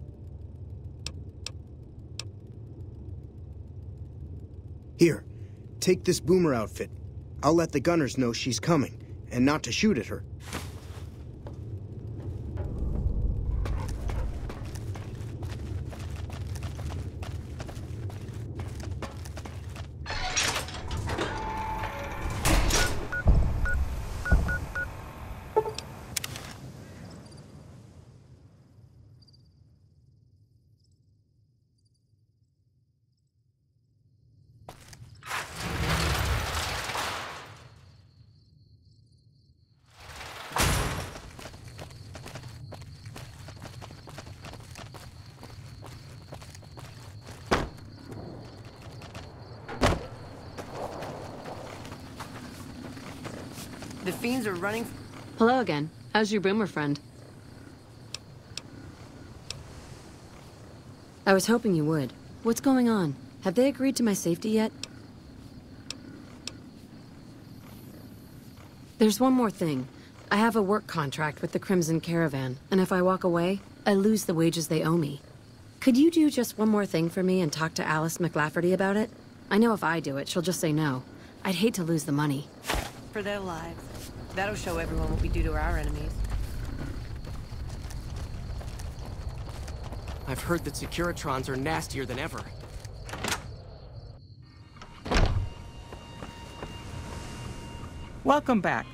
Here, take this boomer outfit. I'll let the gunners know she's coming, and not to shoot at her. The fiends are running... Hello again. How's your boomer friend? I was hoping you would. What's going on? Have they agreed to my safety yet? There's one more thing. I have a work contract with the Crimson Caravan, and if I walk away, I lose the wages they owe me. Could you do just one more thing for me and talk to Alice McLafferty about it? I know if I do it, she'll just say no. I'd hate to lose the money. For their lives. That'll show everyone what we do to our enemies. I've heard that Securitrons are nastier than ever. Welcome back.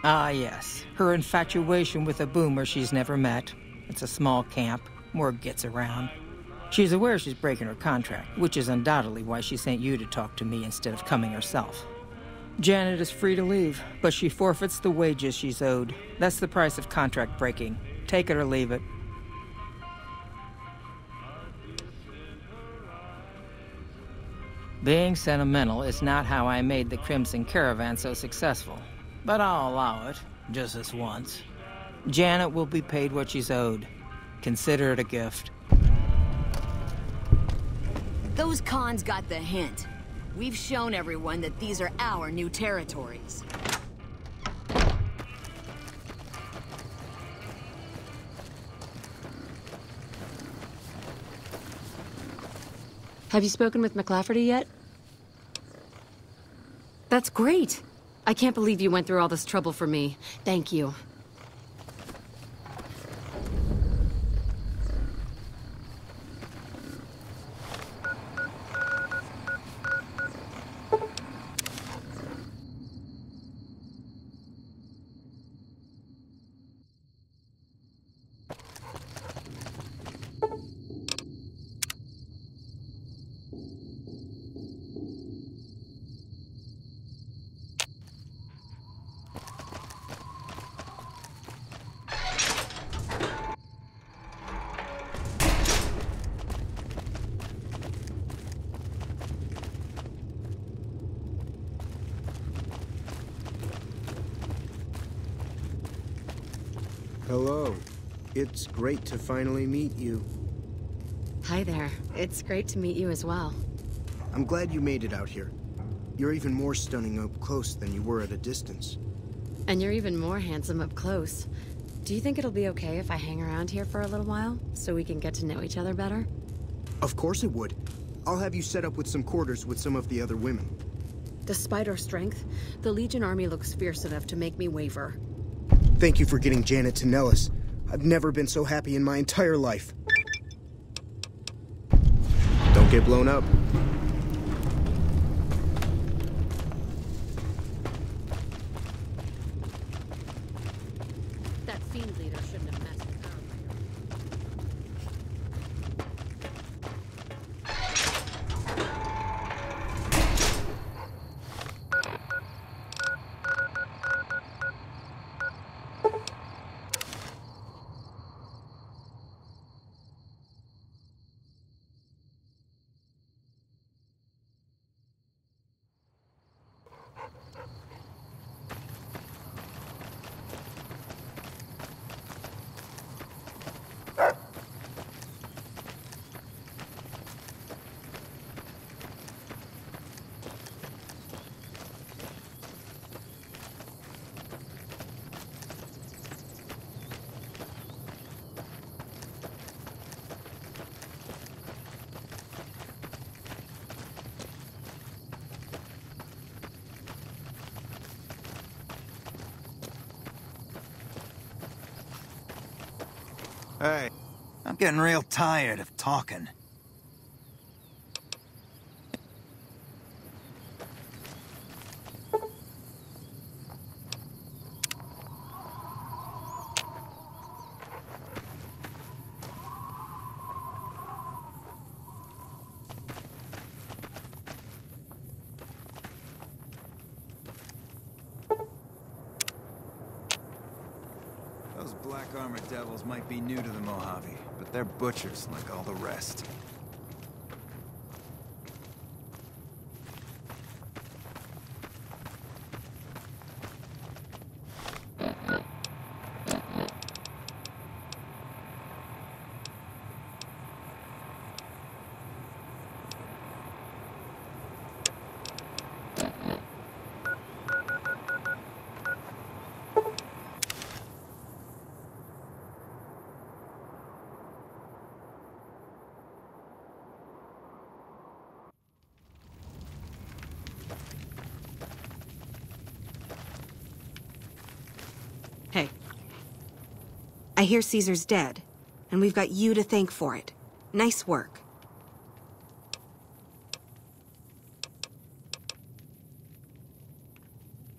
Ah, yes. Her infatuation with a boomer she's never met. It's a small camp. Word gets around. She's aware she's breaking her contract, which is undoubtedly why she sent you to talk to me instead of coming herself. Janet is free to leave, but she forfeits the wages she's owed. That's the price of contract breaking. Take it or leave it. Being sentimental is not how I made the Crimson Caravan so successful, but I'll allow it, just this once. Janet will be paid what she's owed. Consider it a gift. Those cons got the hint. We've shown everyone that these are our new territories. Have you spoken with McLafferty yet? That's great! I can't believe you went through all this trouble for me. Thank you. Hello. It's great to finally meet you. Hi there. It's great to meet you as well. I'm glad you made it out here. You're even more stunning up close than you were at a distance. And you're even more handsome up close. Do you think it'll be okay if I hang around here for a little while, so we can get to know each other better? Of course it would. I'll have you set up with some quarters with some of the other women. Despite our strength, the Legion army looks fierce enough to make me waver. Thank you for getting Janet to Nellis. I've never been so happy in my entire life. Don't get blown up. That fiend leader shouldn't have messed with her. Hey, I'm getting real tired of talking. Those black armored devils might be new to the Mojave, but they're butchers like all the rest. Hey. I hear Caesar's dead, and we've got you to thank for it. Nice work.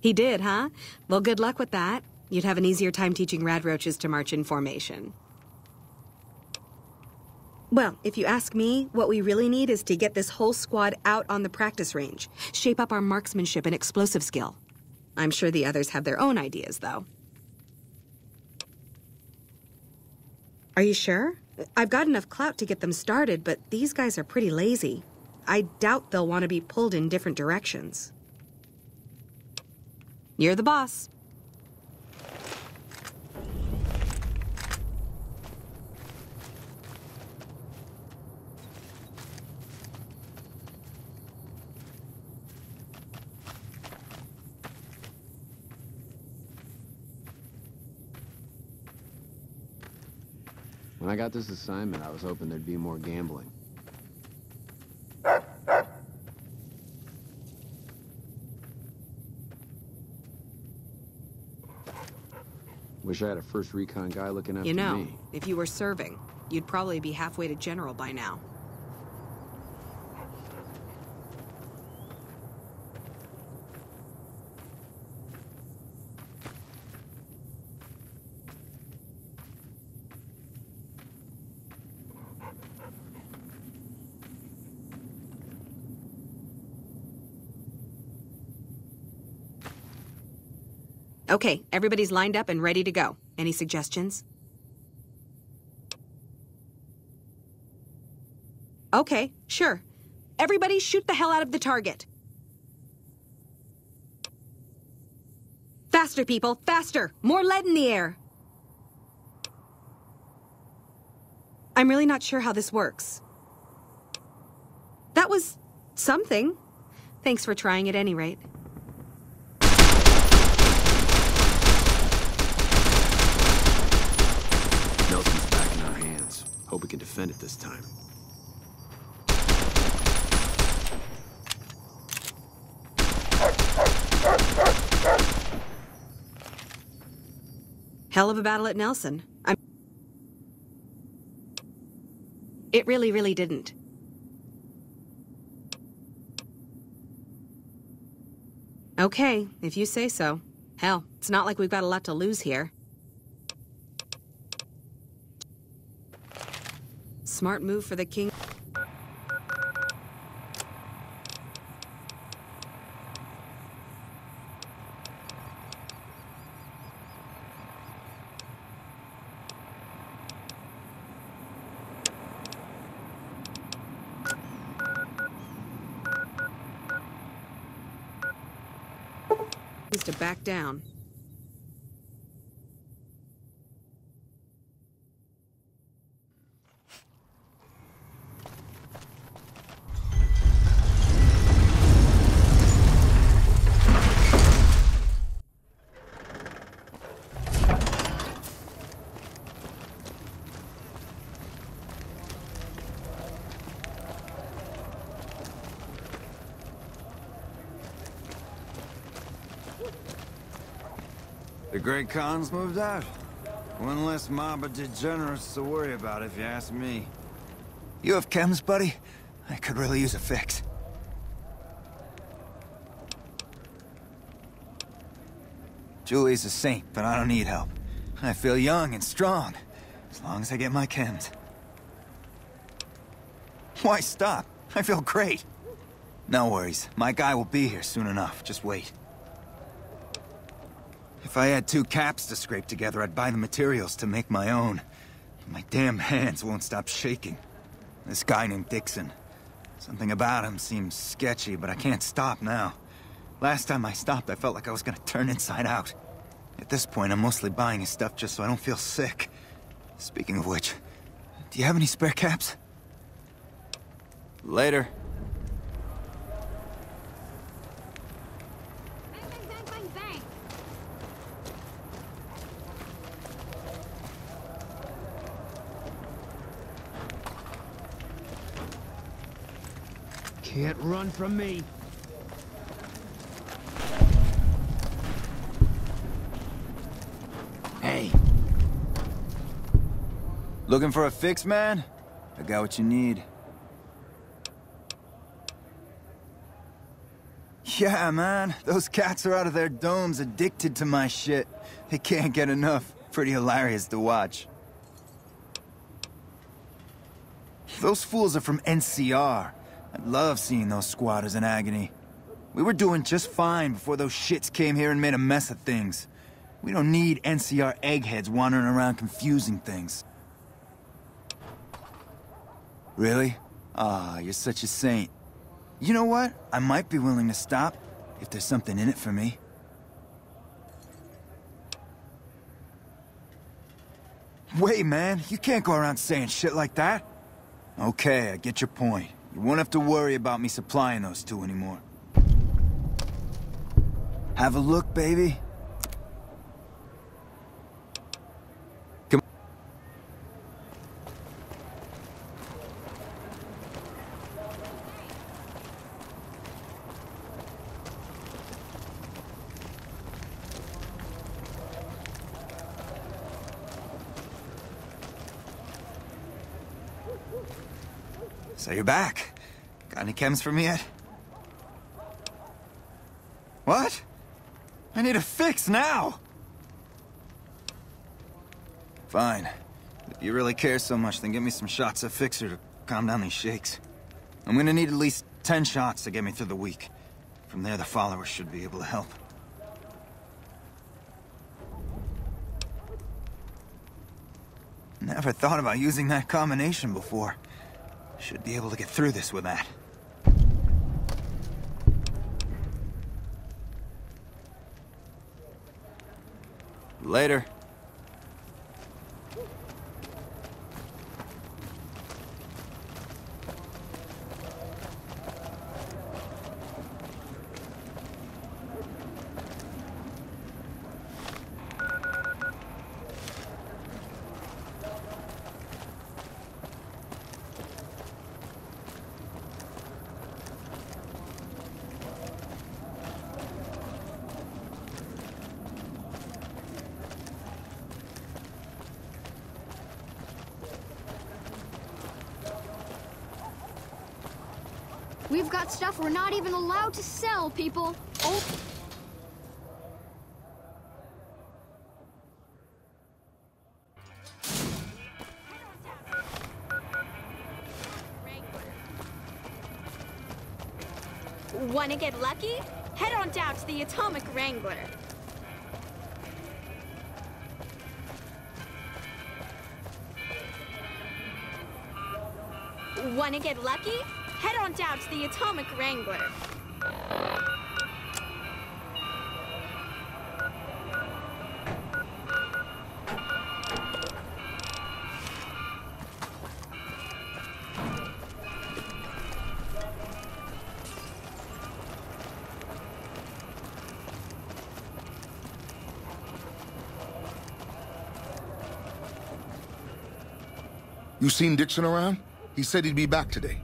He did, huh? Well, good luck with that. You'd have an easier time teaching radroaches to march in formation. Well, if you ask me, what we really need is to get this whole squad out on the practice range. Shape up our marksmanship and explosive skill. I'm sure the others have their own ideas, though. Are you sure? I've got enough clout to get them started, but these guys are pretty lazy. I doubt they'll want to be pulled in different directions. You're the boss. When I got this assignment, I was hoping there'd be more gambling. Wish I had a first recon guy looking after me. You know, if you were serving, you'd probably be halfway to general by now. Okay, everybody's lined up and ready to go. Any suggestions? Okay, sure. Everybody shoot the hell out of the target. Faster, people, faster! More lead in the air! I'm really not sure how this works. That was something. Thanks for trying at any rate. Nelson's back in our hands. Hope we can defend it this time. Hell of a battle at Nelson. It really, really didn't. Okay, if you say so. Hell, it's not like we've got a lot to lose here. Smart move for the king. To back down. The Great Khan's moved out. One less mob of degenerates to worry about, if you ask me. You have chems, buddy? I could really use a fix. Julie's a saint, but I don't need help. I feel young and strong, as long as I get my chems. Why stop? I feel great. No worries. My guy will be here soon enough. Just wait. If I had 2 caps to scrape together, I'd buy the materials to make my own. My damn hands won't stop shaking. This guy named Dixon. Something about him seems sketchy, but I can't stop now. Last time I stopped, I felt like I was gonna turn inside out. At this point, I'm mostly buying his stuff just so I don't feel sick. Speaking of which, do you have any spare caps? Later. Can't run from me. Hey. Looking for a fix, man? I got what you need. Yeah, man. Those cats are out of their domes addicted to my shit. They can't get enough. Pretty hilarious to watch. Those fools are from NCR. I love seeing those squatters in agony. We were doing just fine before those shits came here and made a mess of things. We don't need NCR eggheads wandering around confusing things. Really? Ah, you're such a saint. You know what? I might be willing to stop, if there's something in it for me. Wait, man, you can't go around saying shit like that. Okay, I get your point. You won't have to worry about me supplying those 2 anymore. Have a look, baby. Come on. So you're back. Got any chems for me yet? What? I need a fix now! Fine. If you really care so much, then give me some shots of Fixer to calm down these shakes. I'm gonna need at least 10 shots to get me through the week. From there, the followers should be able to help. Never thought about using that combination before. Should be able to get through this with that. Later. We've got stuff we're not even allowed to sell, people. Oh. Want to get lucky? Head on down to the Atomic Wrangler. Want to get lucky? Head on down to the Atomic Wrangler. You seen Dixon around? He said he'd be back today.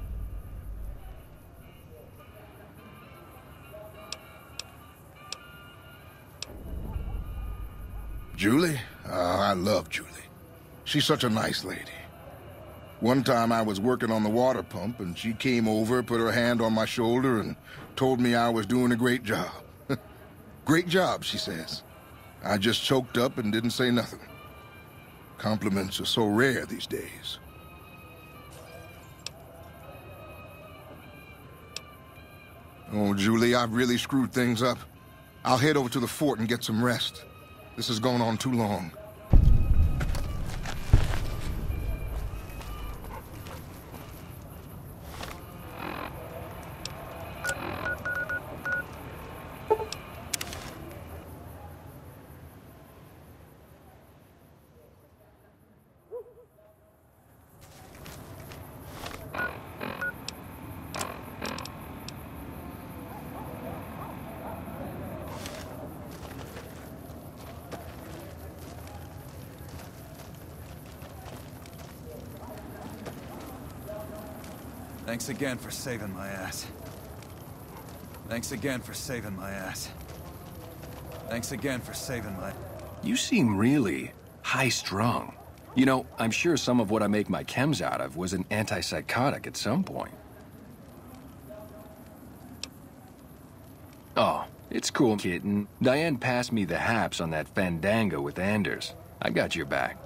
Julie? I love Julie. She's such a nice lady. One time I was working on the water pump, and she came over, put her hand on my shoulder, and told me I was doing a great job. Great job, she says. I just choked up and didn't say nothing. Compliments are so rare these days. Oh, Julie, I've really screwed things up. I'll head over to the fort and get some rest. This has gone on too long. Thanks again for saving my ass. Thanks again for saving my ass. Thanks again for saving my... You seem really high-strung. You know, I'm sure some of what I make my chems out of was an antipsychotic at some point. Oh, it's cool, kitten. Diane passed me the haps on that fandango with Anders. I got your back.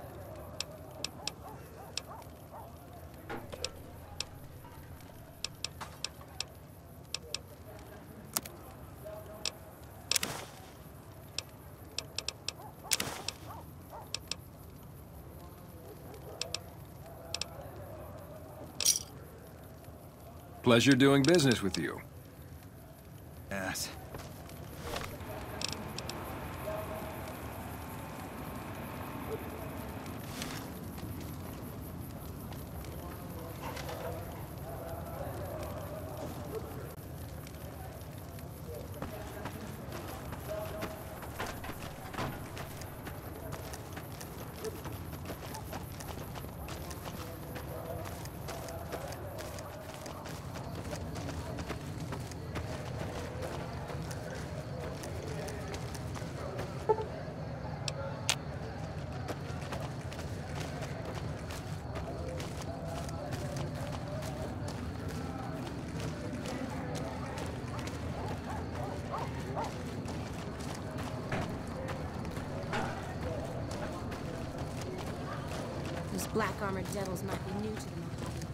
Pleasure doing business with you. Yes. Black armored devils might be new to the Mojave.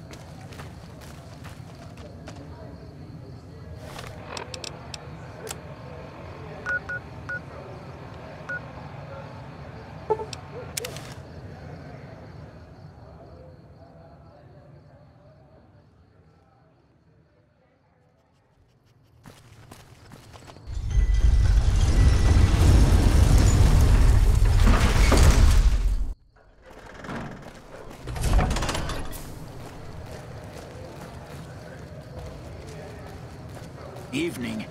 Evening.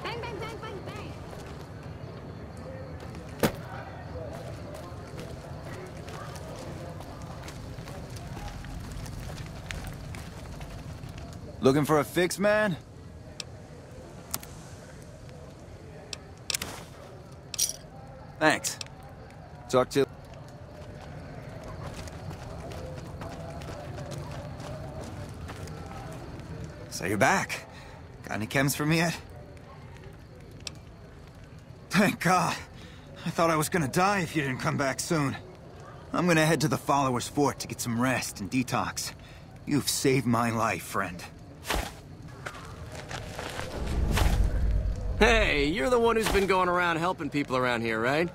Bang, bang, bang, bang, bang. Looking for a fix, man? Thanks. Talk to you. So you're back. Got any chems for me yet? Thank God. I thought I was gonna die if you didn't come back soon. I'm gonna head to the Followers' Fort to get some rest and detox. You've saved my life, friend. Hey, you're the one who's been going around helping people around here, right?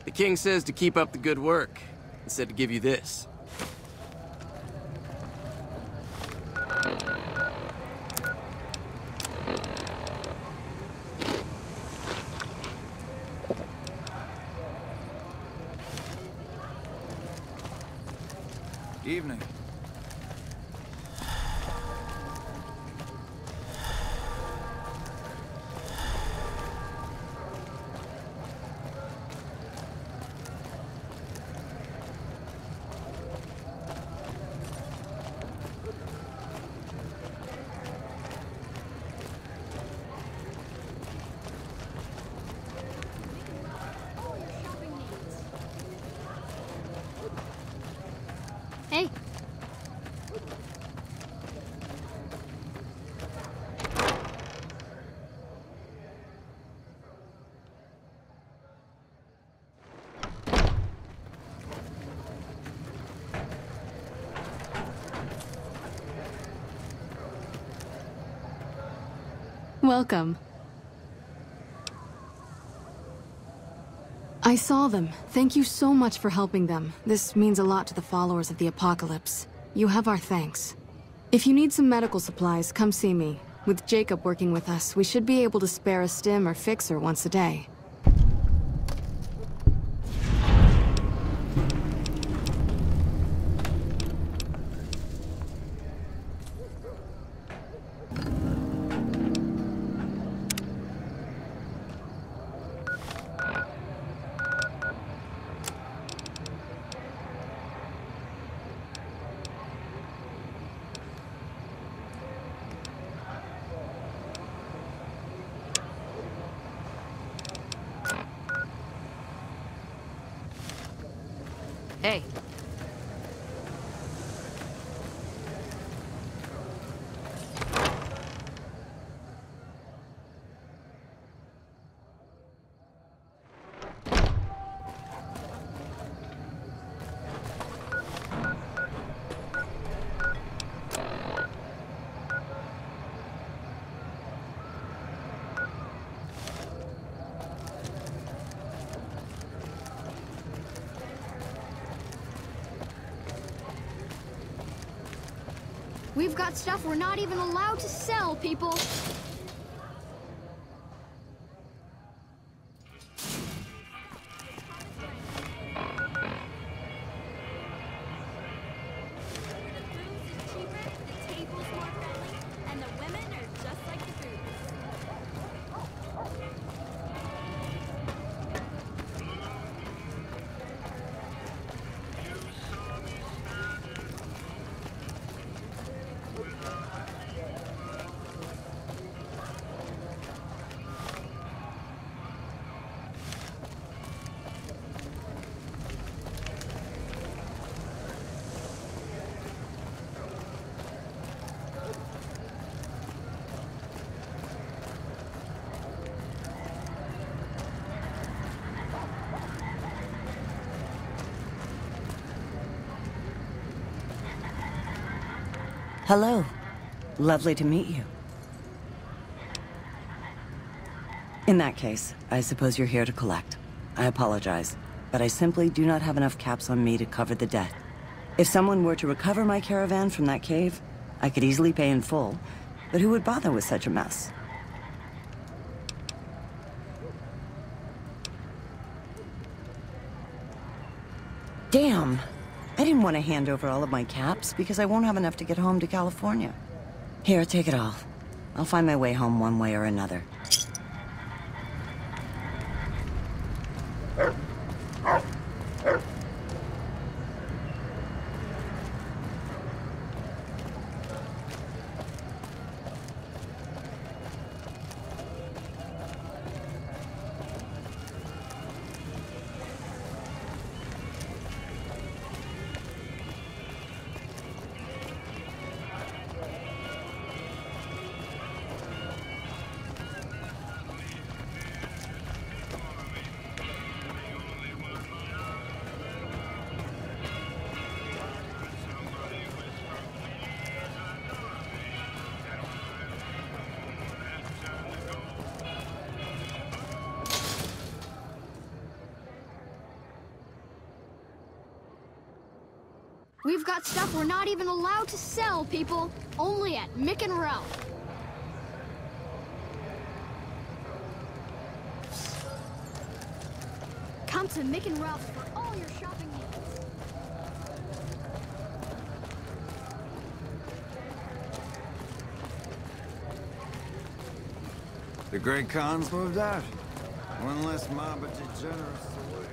The king says to keep up the good work, and said to give you this. Evening. Hey. Welcome. I saw them. Thank you so much for helping them. This means a lot to the followers of the Apocalypse. You have our thanks. If you need some medical supplies, come see me. With Jacob working with us, we should be able to spare a stim or fixer once a day. Hey. We've got stuff we're not even allowed to sell, people. Hello. Lovely to meet you. In that case, I suppose you're here to collect. I apologize, but I simply do not have enough caps on me to cover the debt. If someone were to recover my caravan from that cave, I could easily pay in full, but who would bother with such a mess? Damn! I didn't want to hand over all of my caps because I won't have enough to get home to California. Here, take it all. I'll find my way home one way or another. We've got stuff we're not even allowed to sell, people. Only at Mick and Ralph. Come to Mick and Ralph for all your shopping needs. The Great Khan's moved out. One less mob of degenerates away.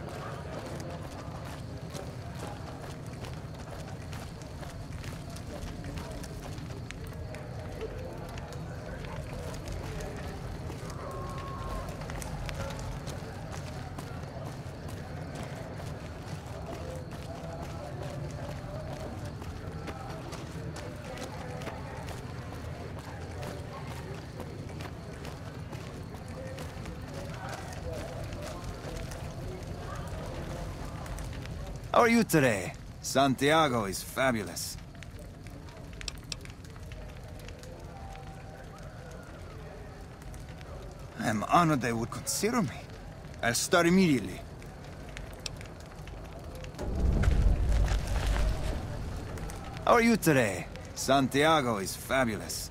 How are you today? Santiago is fabulous. I am honored they would consider me. I'll start immediately. How are you today? Santiago is fabulous.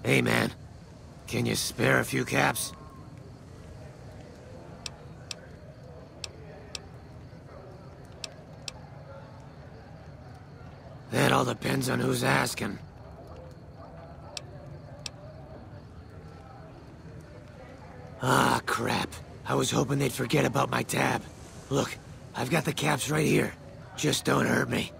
Hey, man. Can you spare a few caps? That all depends on who's asking. Ah, crap. I was hoping they'd forget about my tab. Look, I've got the caps right here. Just don't hurt me.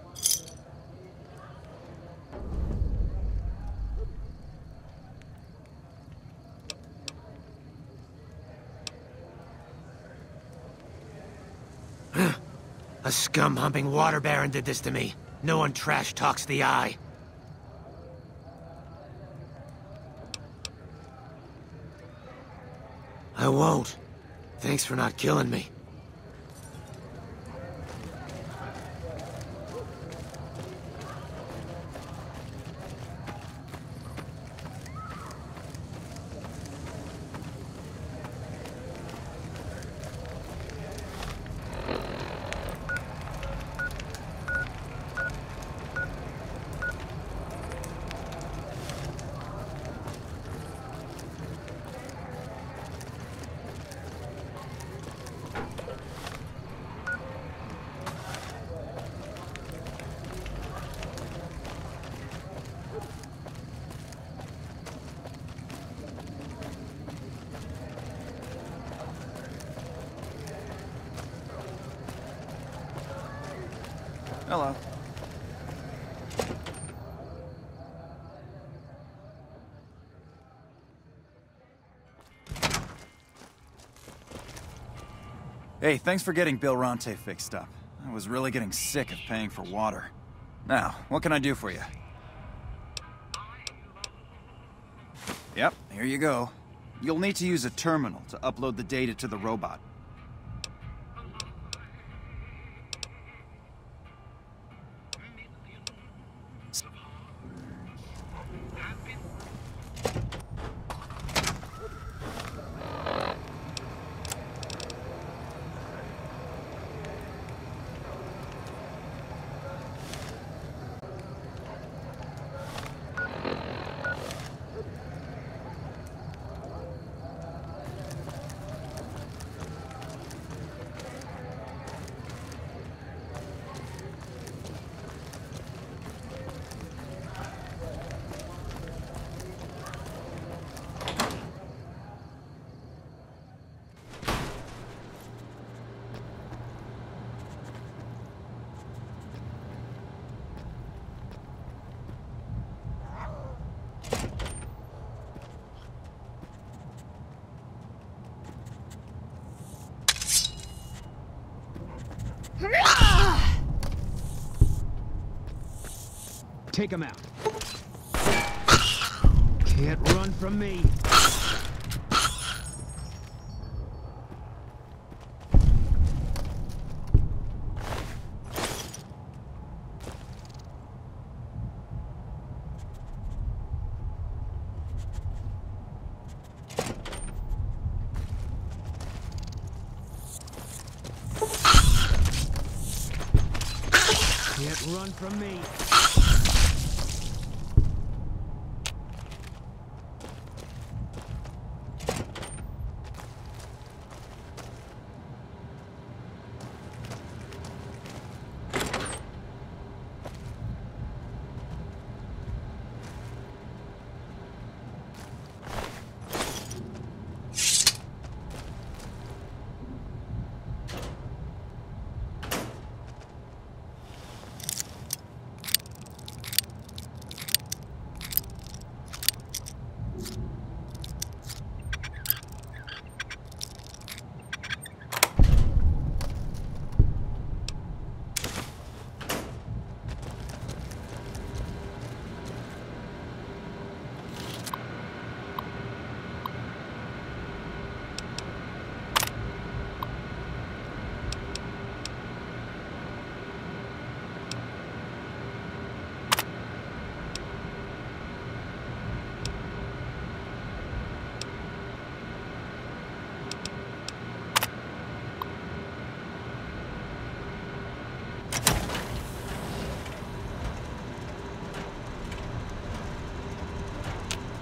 A scum-humping water baron did this to me. No one trash talks the eye. I won't. Thanks for not killing me. Hello. Hey, thanks for getting Bill Ronte fixed up. I was really getting sick of paying for water. Now, what can I do for you? Yep, here you go. You'll need to use a terminal to upload the data to the robot. Take him out. Can't run from me. Can't run from me.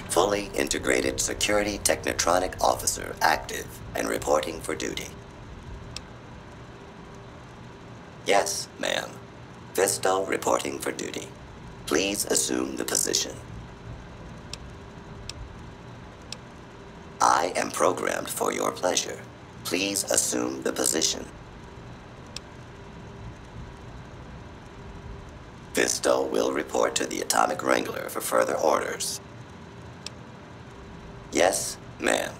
Fully integrated security technotronic officer active and reporting for duty. Yes, ma'am. Fisto reporting for duty. Please assume the position. I am programmed for your pleasure. Please assume the position. Fisto will report to the Atomic Wrangler for further orders. Yes, ma'am.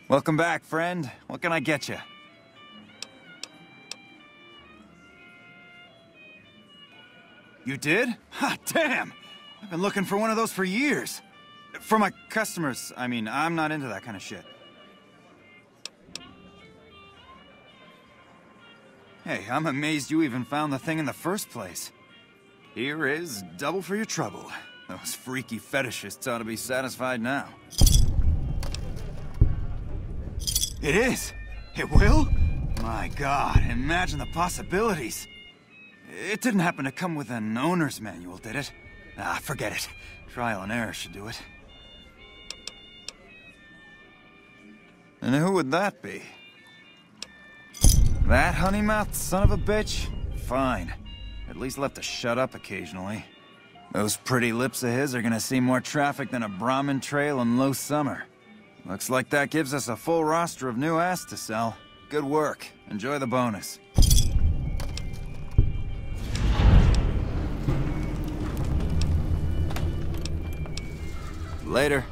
Welcome back, friend. What can I get you? You did? Ha, damn! I've been looking for one of those for years. For my customers, I mean, I'm not into that kind of shit. Hey, I'm amazed you even found the thing in the first place. Here is double for your trouble. Those freaky fetishists ought to be satisfied now. It is! It will? My God, imagine the possibilities. It didn't happen to come with an owner's manual, did it? Ah, forget it. Trial and error should do it. And who would that be? That honey-mouthed son of a bitch? Fine. At least left to shut up occasionally. Those pretty lips of his are gonna see more traffic than a Brahmin trail in low summer. Looks like that gives us a full roster of new ass to sell. Good work. Enjoy the bonus. Later.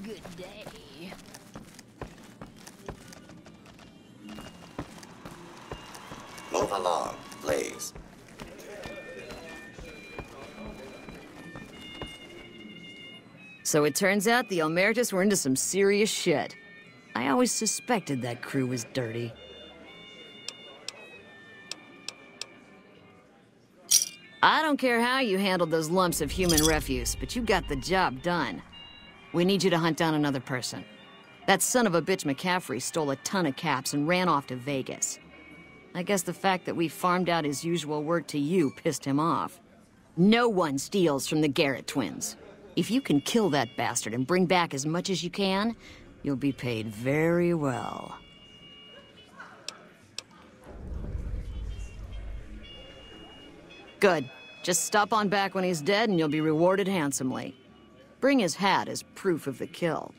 Good day. Move along, please. So it turns out the Almeritus were into some serious shit. I always suspected that crew was dirty. I don't care how you handled those lumps of human refuse, but you got the job done. We need you to hunt down another person. That son of a bitch McCaffrey stole a ton of caps and ran off to Vegas. I guess the fact that we farmed out his usual work to you pissed him off. No one steals from the Garrett twins. If you can kill that bastard and bring back as much as you can, you'll be paid very well. Good. Just stop on back when he's dead and you'll be rewarded handsomely. Bring his hat as proof of the kill.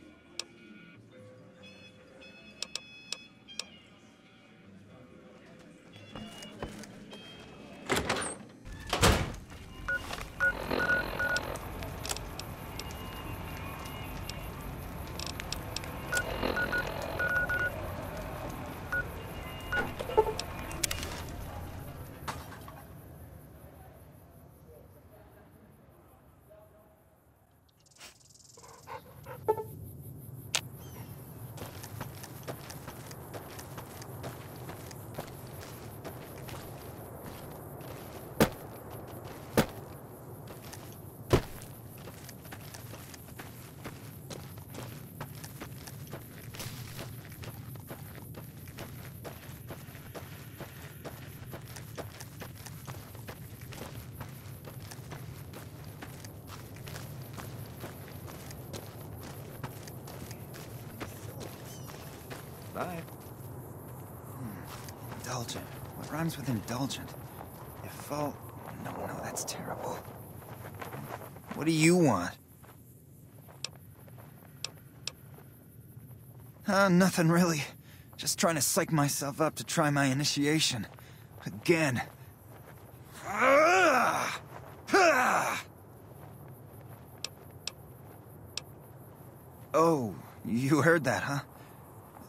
Bye. Indulgent. What rhymes with indulgent? No, that's terrible. What do you want? Nothing really. Just trying to psych myself up to try my initiation. Again. Oh, you heard that, huh?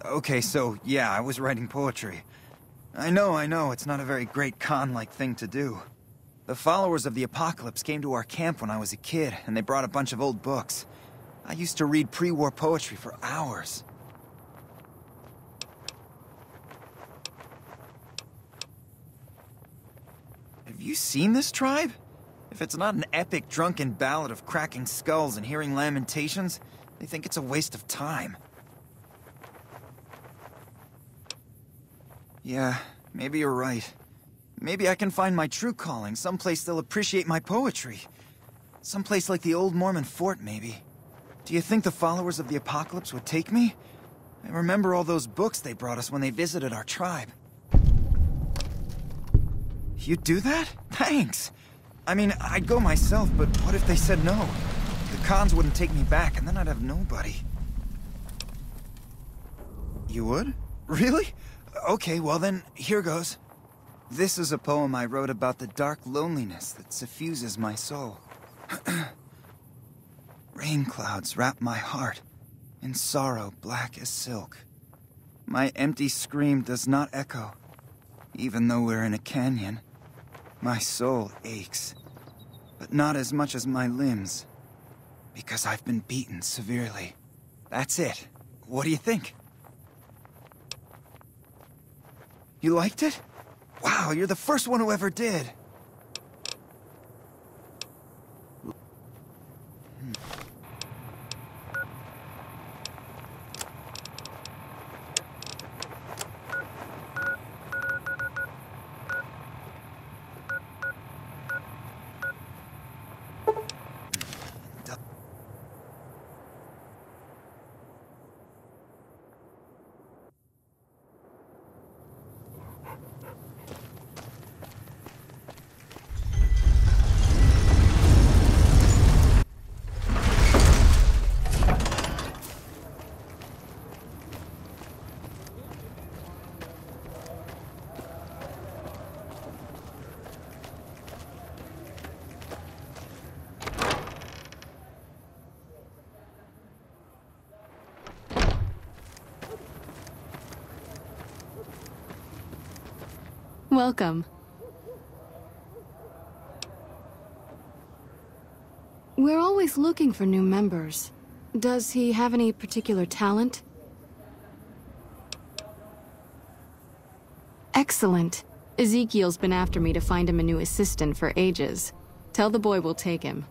Okay, so, yeah, I was writing poetry. I know, it's not a very great con-like thing to do. The followers of the Apocalypse came to our camp when I was a kid, and they brought a bunch of old books. I used to read pre-war poetry for hours. Have you seen this tribe? If it's not an epic drunken ballad of cracking skulls and hearing lamentations, they think it's a waste of time. Yeah, maybe you're right. Maybe I can find my true calling, someplace they'll appreciate my poetry. Someplace like the old Mormon fort, maybe. Do you think the followers of the Apocalypse would take me? I remember all those books they brought us when they visited our tribe. You'd do that? Thanks! I mean, I'd go myself, but what if they said no? The cons wouldn't take me back, and then I'd have nobody. You would? Really? Okay, well then, here goes. This is a poem I wrote about the dark loneliness that suffuses my soul. Rain clouds wrap my heart in sorrow black as silk. My empty scream does not echo, even though we're in a canyon. My soul aches, but not as much as my limbs, because I've been beaten severely. That's it. What do you think? You liked it? Wow, you're the first one who ever did. Welcome. We're always looking for new members. Does he have any particular talent? Excellent. Ezekiel's been after me to find him a new assistant for ages. Tell the boy we'll take him.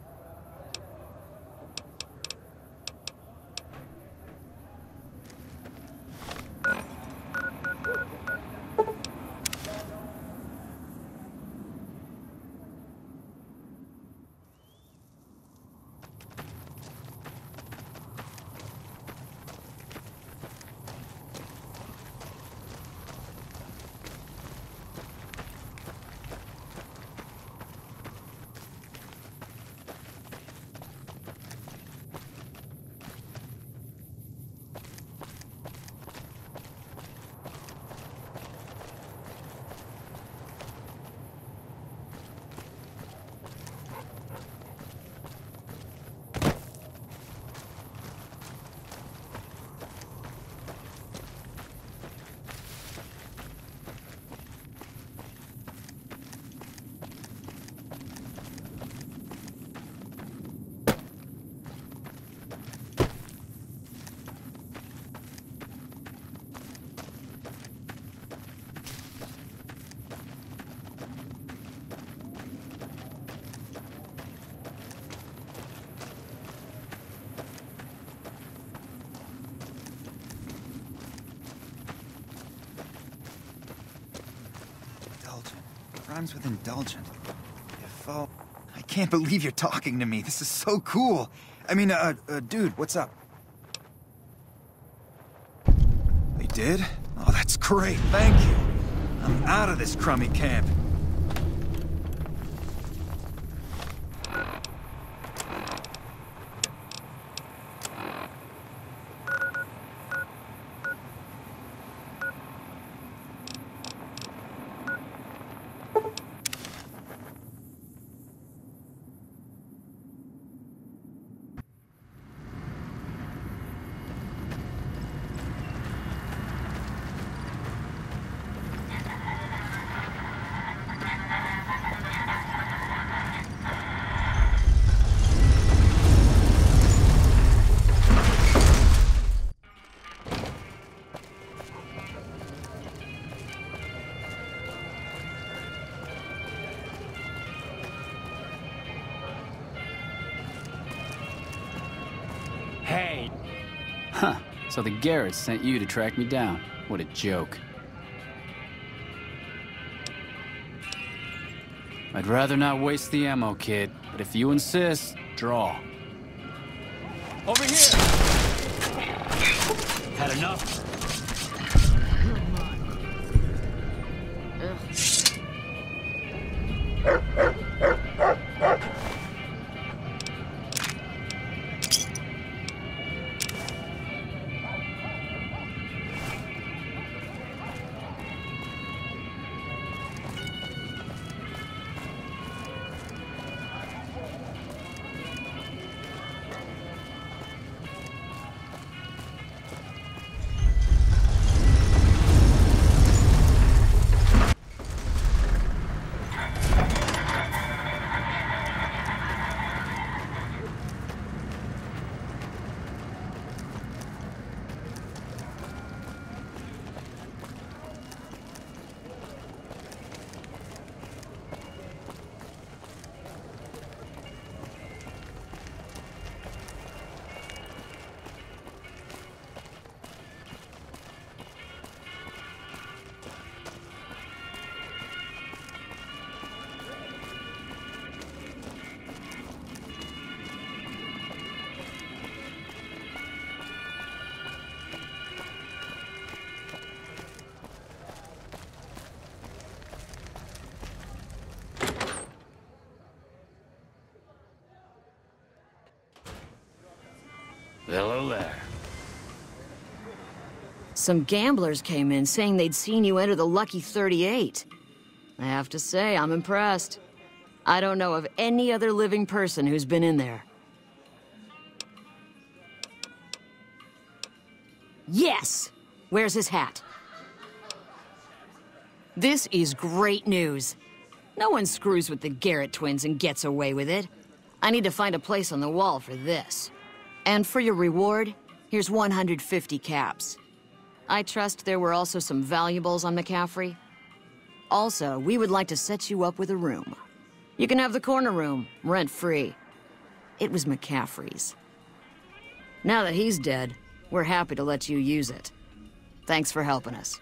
Rhymes with indulgent. Oh, I can't believe you're talking to me. This is so cool. I mean, dude, what's up? They did? Oh, that's great. Thank you. I'm out of this crummy camp. Hey! Huh. So the Garretts sent you to track me down. What a joke. I'd rather not waste the ammo, kid. But if you insist, draw. Over here! Had enough? Hello there. Some gamblers came in saying they'd seen you enter the Lucky 38. I have to say, I'm impressed. I don't know of any other living person who's been in there. Yes! Where's his hat? This is great news. No one screws with the Garrett twins and gets away with it. I need to find a place on the wall for this. And for your reward, here's 150 caps. I trust there were also some valuables on McCaffrey. Also, we would like to set you up with a room. You can have the corner room, rent-free. It was McCaffrey's. Now that he's dead, we're happy to let you use it. Thanks for helping us.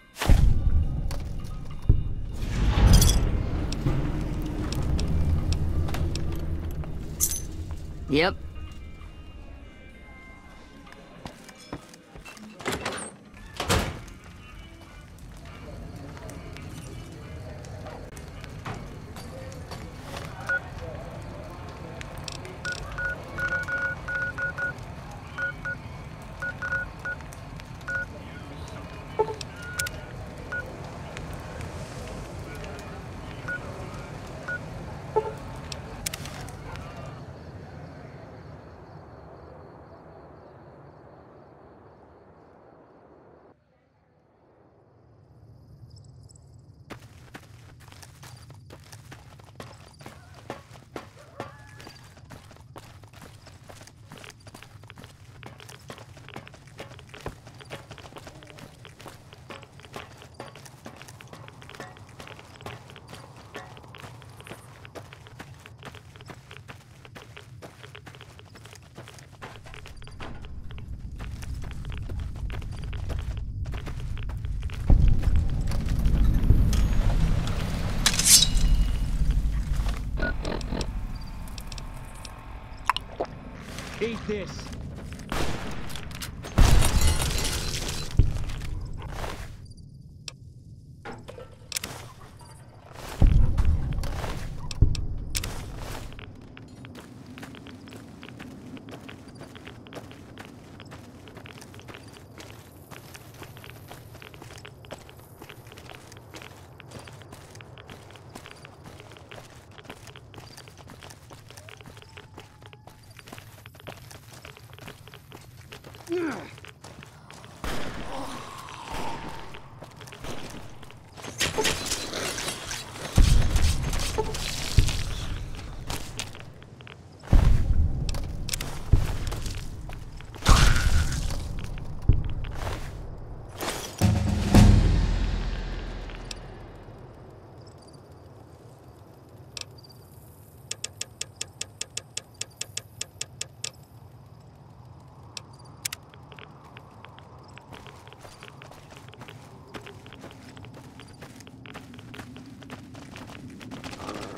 Yep. Eat this.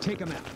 Take him out.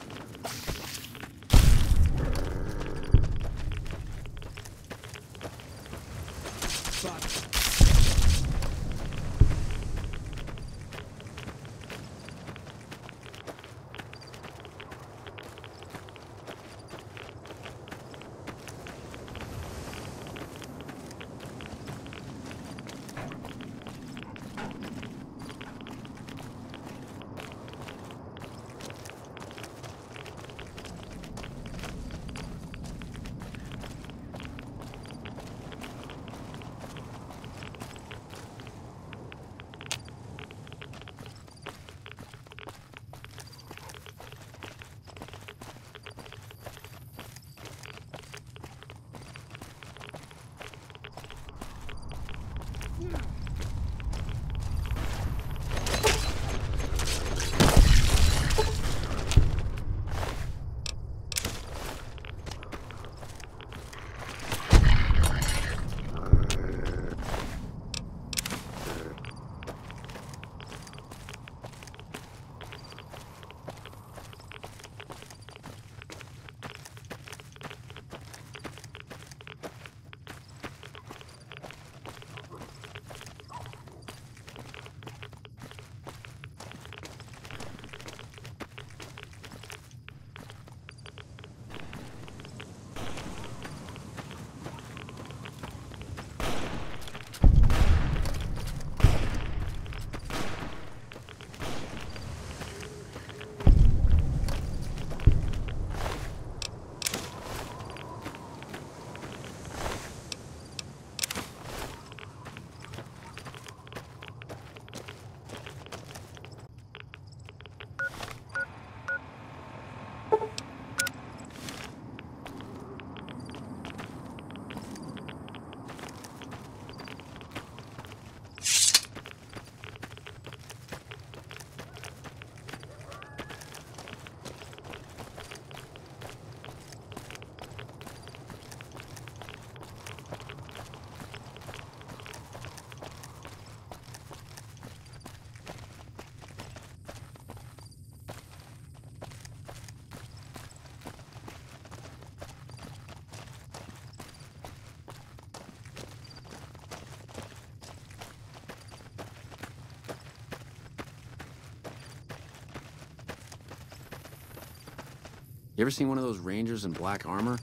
You ever seen one of those rangers in black armor?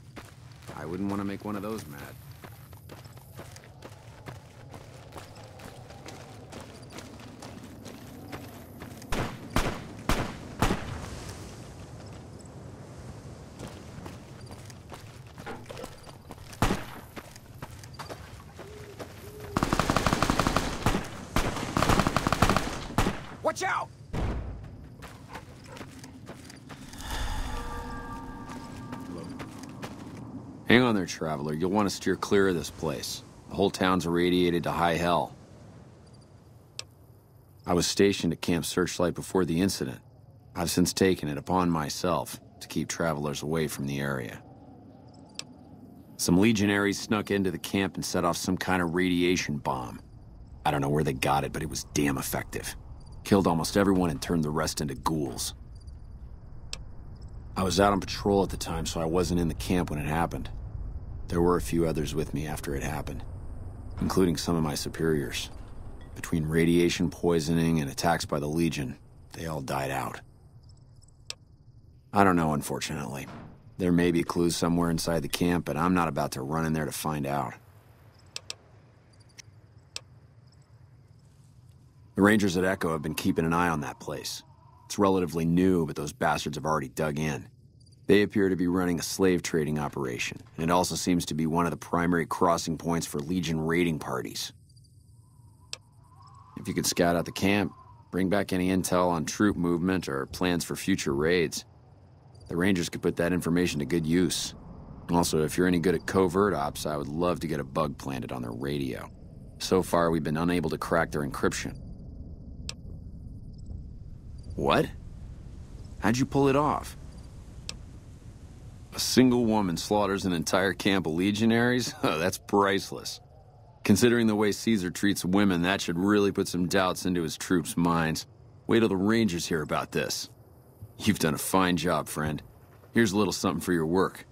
I wouldn't want to make one of those mad. Watch out! Hang on there, Traveler. You'll want to steer clear of this place. The whole town's irradiated to high hell. I was stationed at Camp Searchlight before the incident. I've since taken it upon myself to keep travelers away from the area. Some legionaries snuck into the camp and set off some kind of radiation bomb. I don't know where they got it, but it was damn effective. Killed almost everyone and turned the rest into ghouls. I was out on patrol at the time, so I wasn't in the camp when it happened. There were a few others with me after it happened, including some of my superiors. Between radiation poisoning and attacks by the Legion, they all died out. I don't know, unfortunately. There may be clues somewhere inside the camp, but I'm not about to run in there to find out. The Rangers at Echo have been keeping an eye on that place. It's relatively new, but those bastards have already dug in. They appear to be running a slave trading operation, and it also seems to be one of the primary crossing points for Legion raiding parties. If you could scout out the camp, bring back any intel on troop movement or plans for future raids, the Rangers could put that information to good use. Also, if you're any good at covert ops, I would love to get a bug planted on their radio. So far, we've been unable to crack their encryption. What? How'd you pull it off? A single woman slaughters an entire camp of legionaries? Oh, that's priceless. Considering the way Caesar treats women, that should really put some doubts into his troops' minds. Wait till the Rangers hear about this. You've done a fine job, friend. Here's a little something for your work.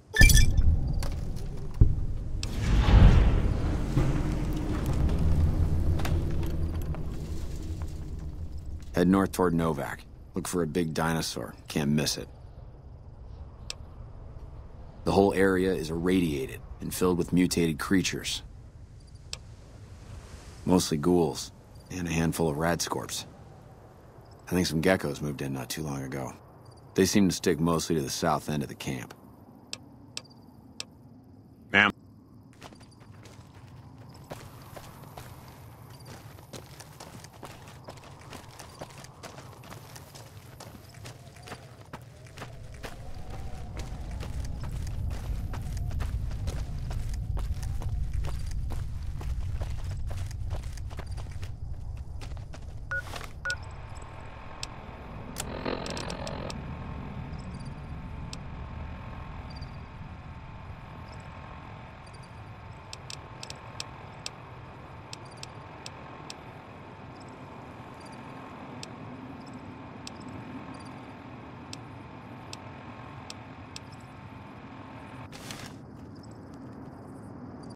Head north toward Novak. Look for a big dinosaur. Can't miss it. The whole area is irradiated and filled with mutated creatures. Mostly ghouls, and a handful of radscorps. I think some geckos moved in not too long ago. They seem to stick mostly to the south end of the camp.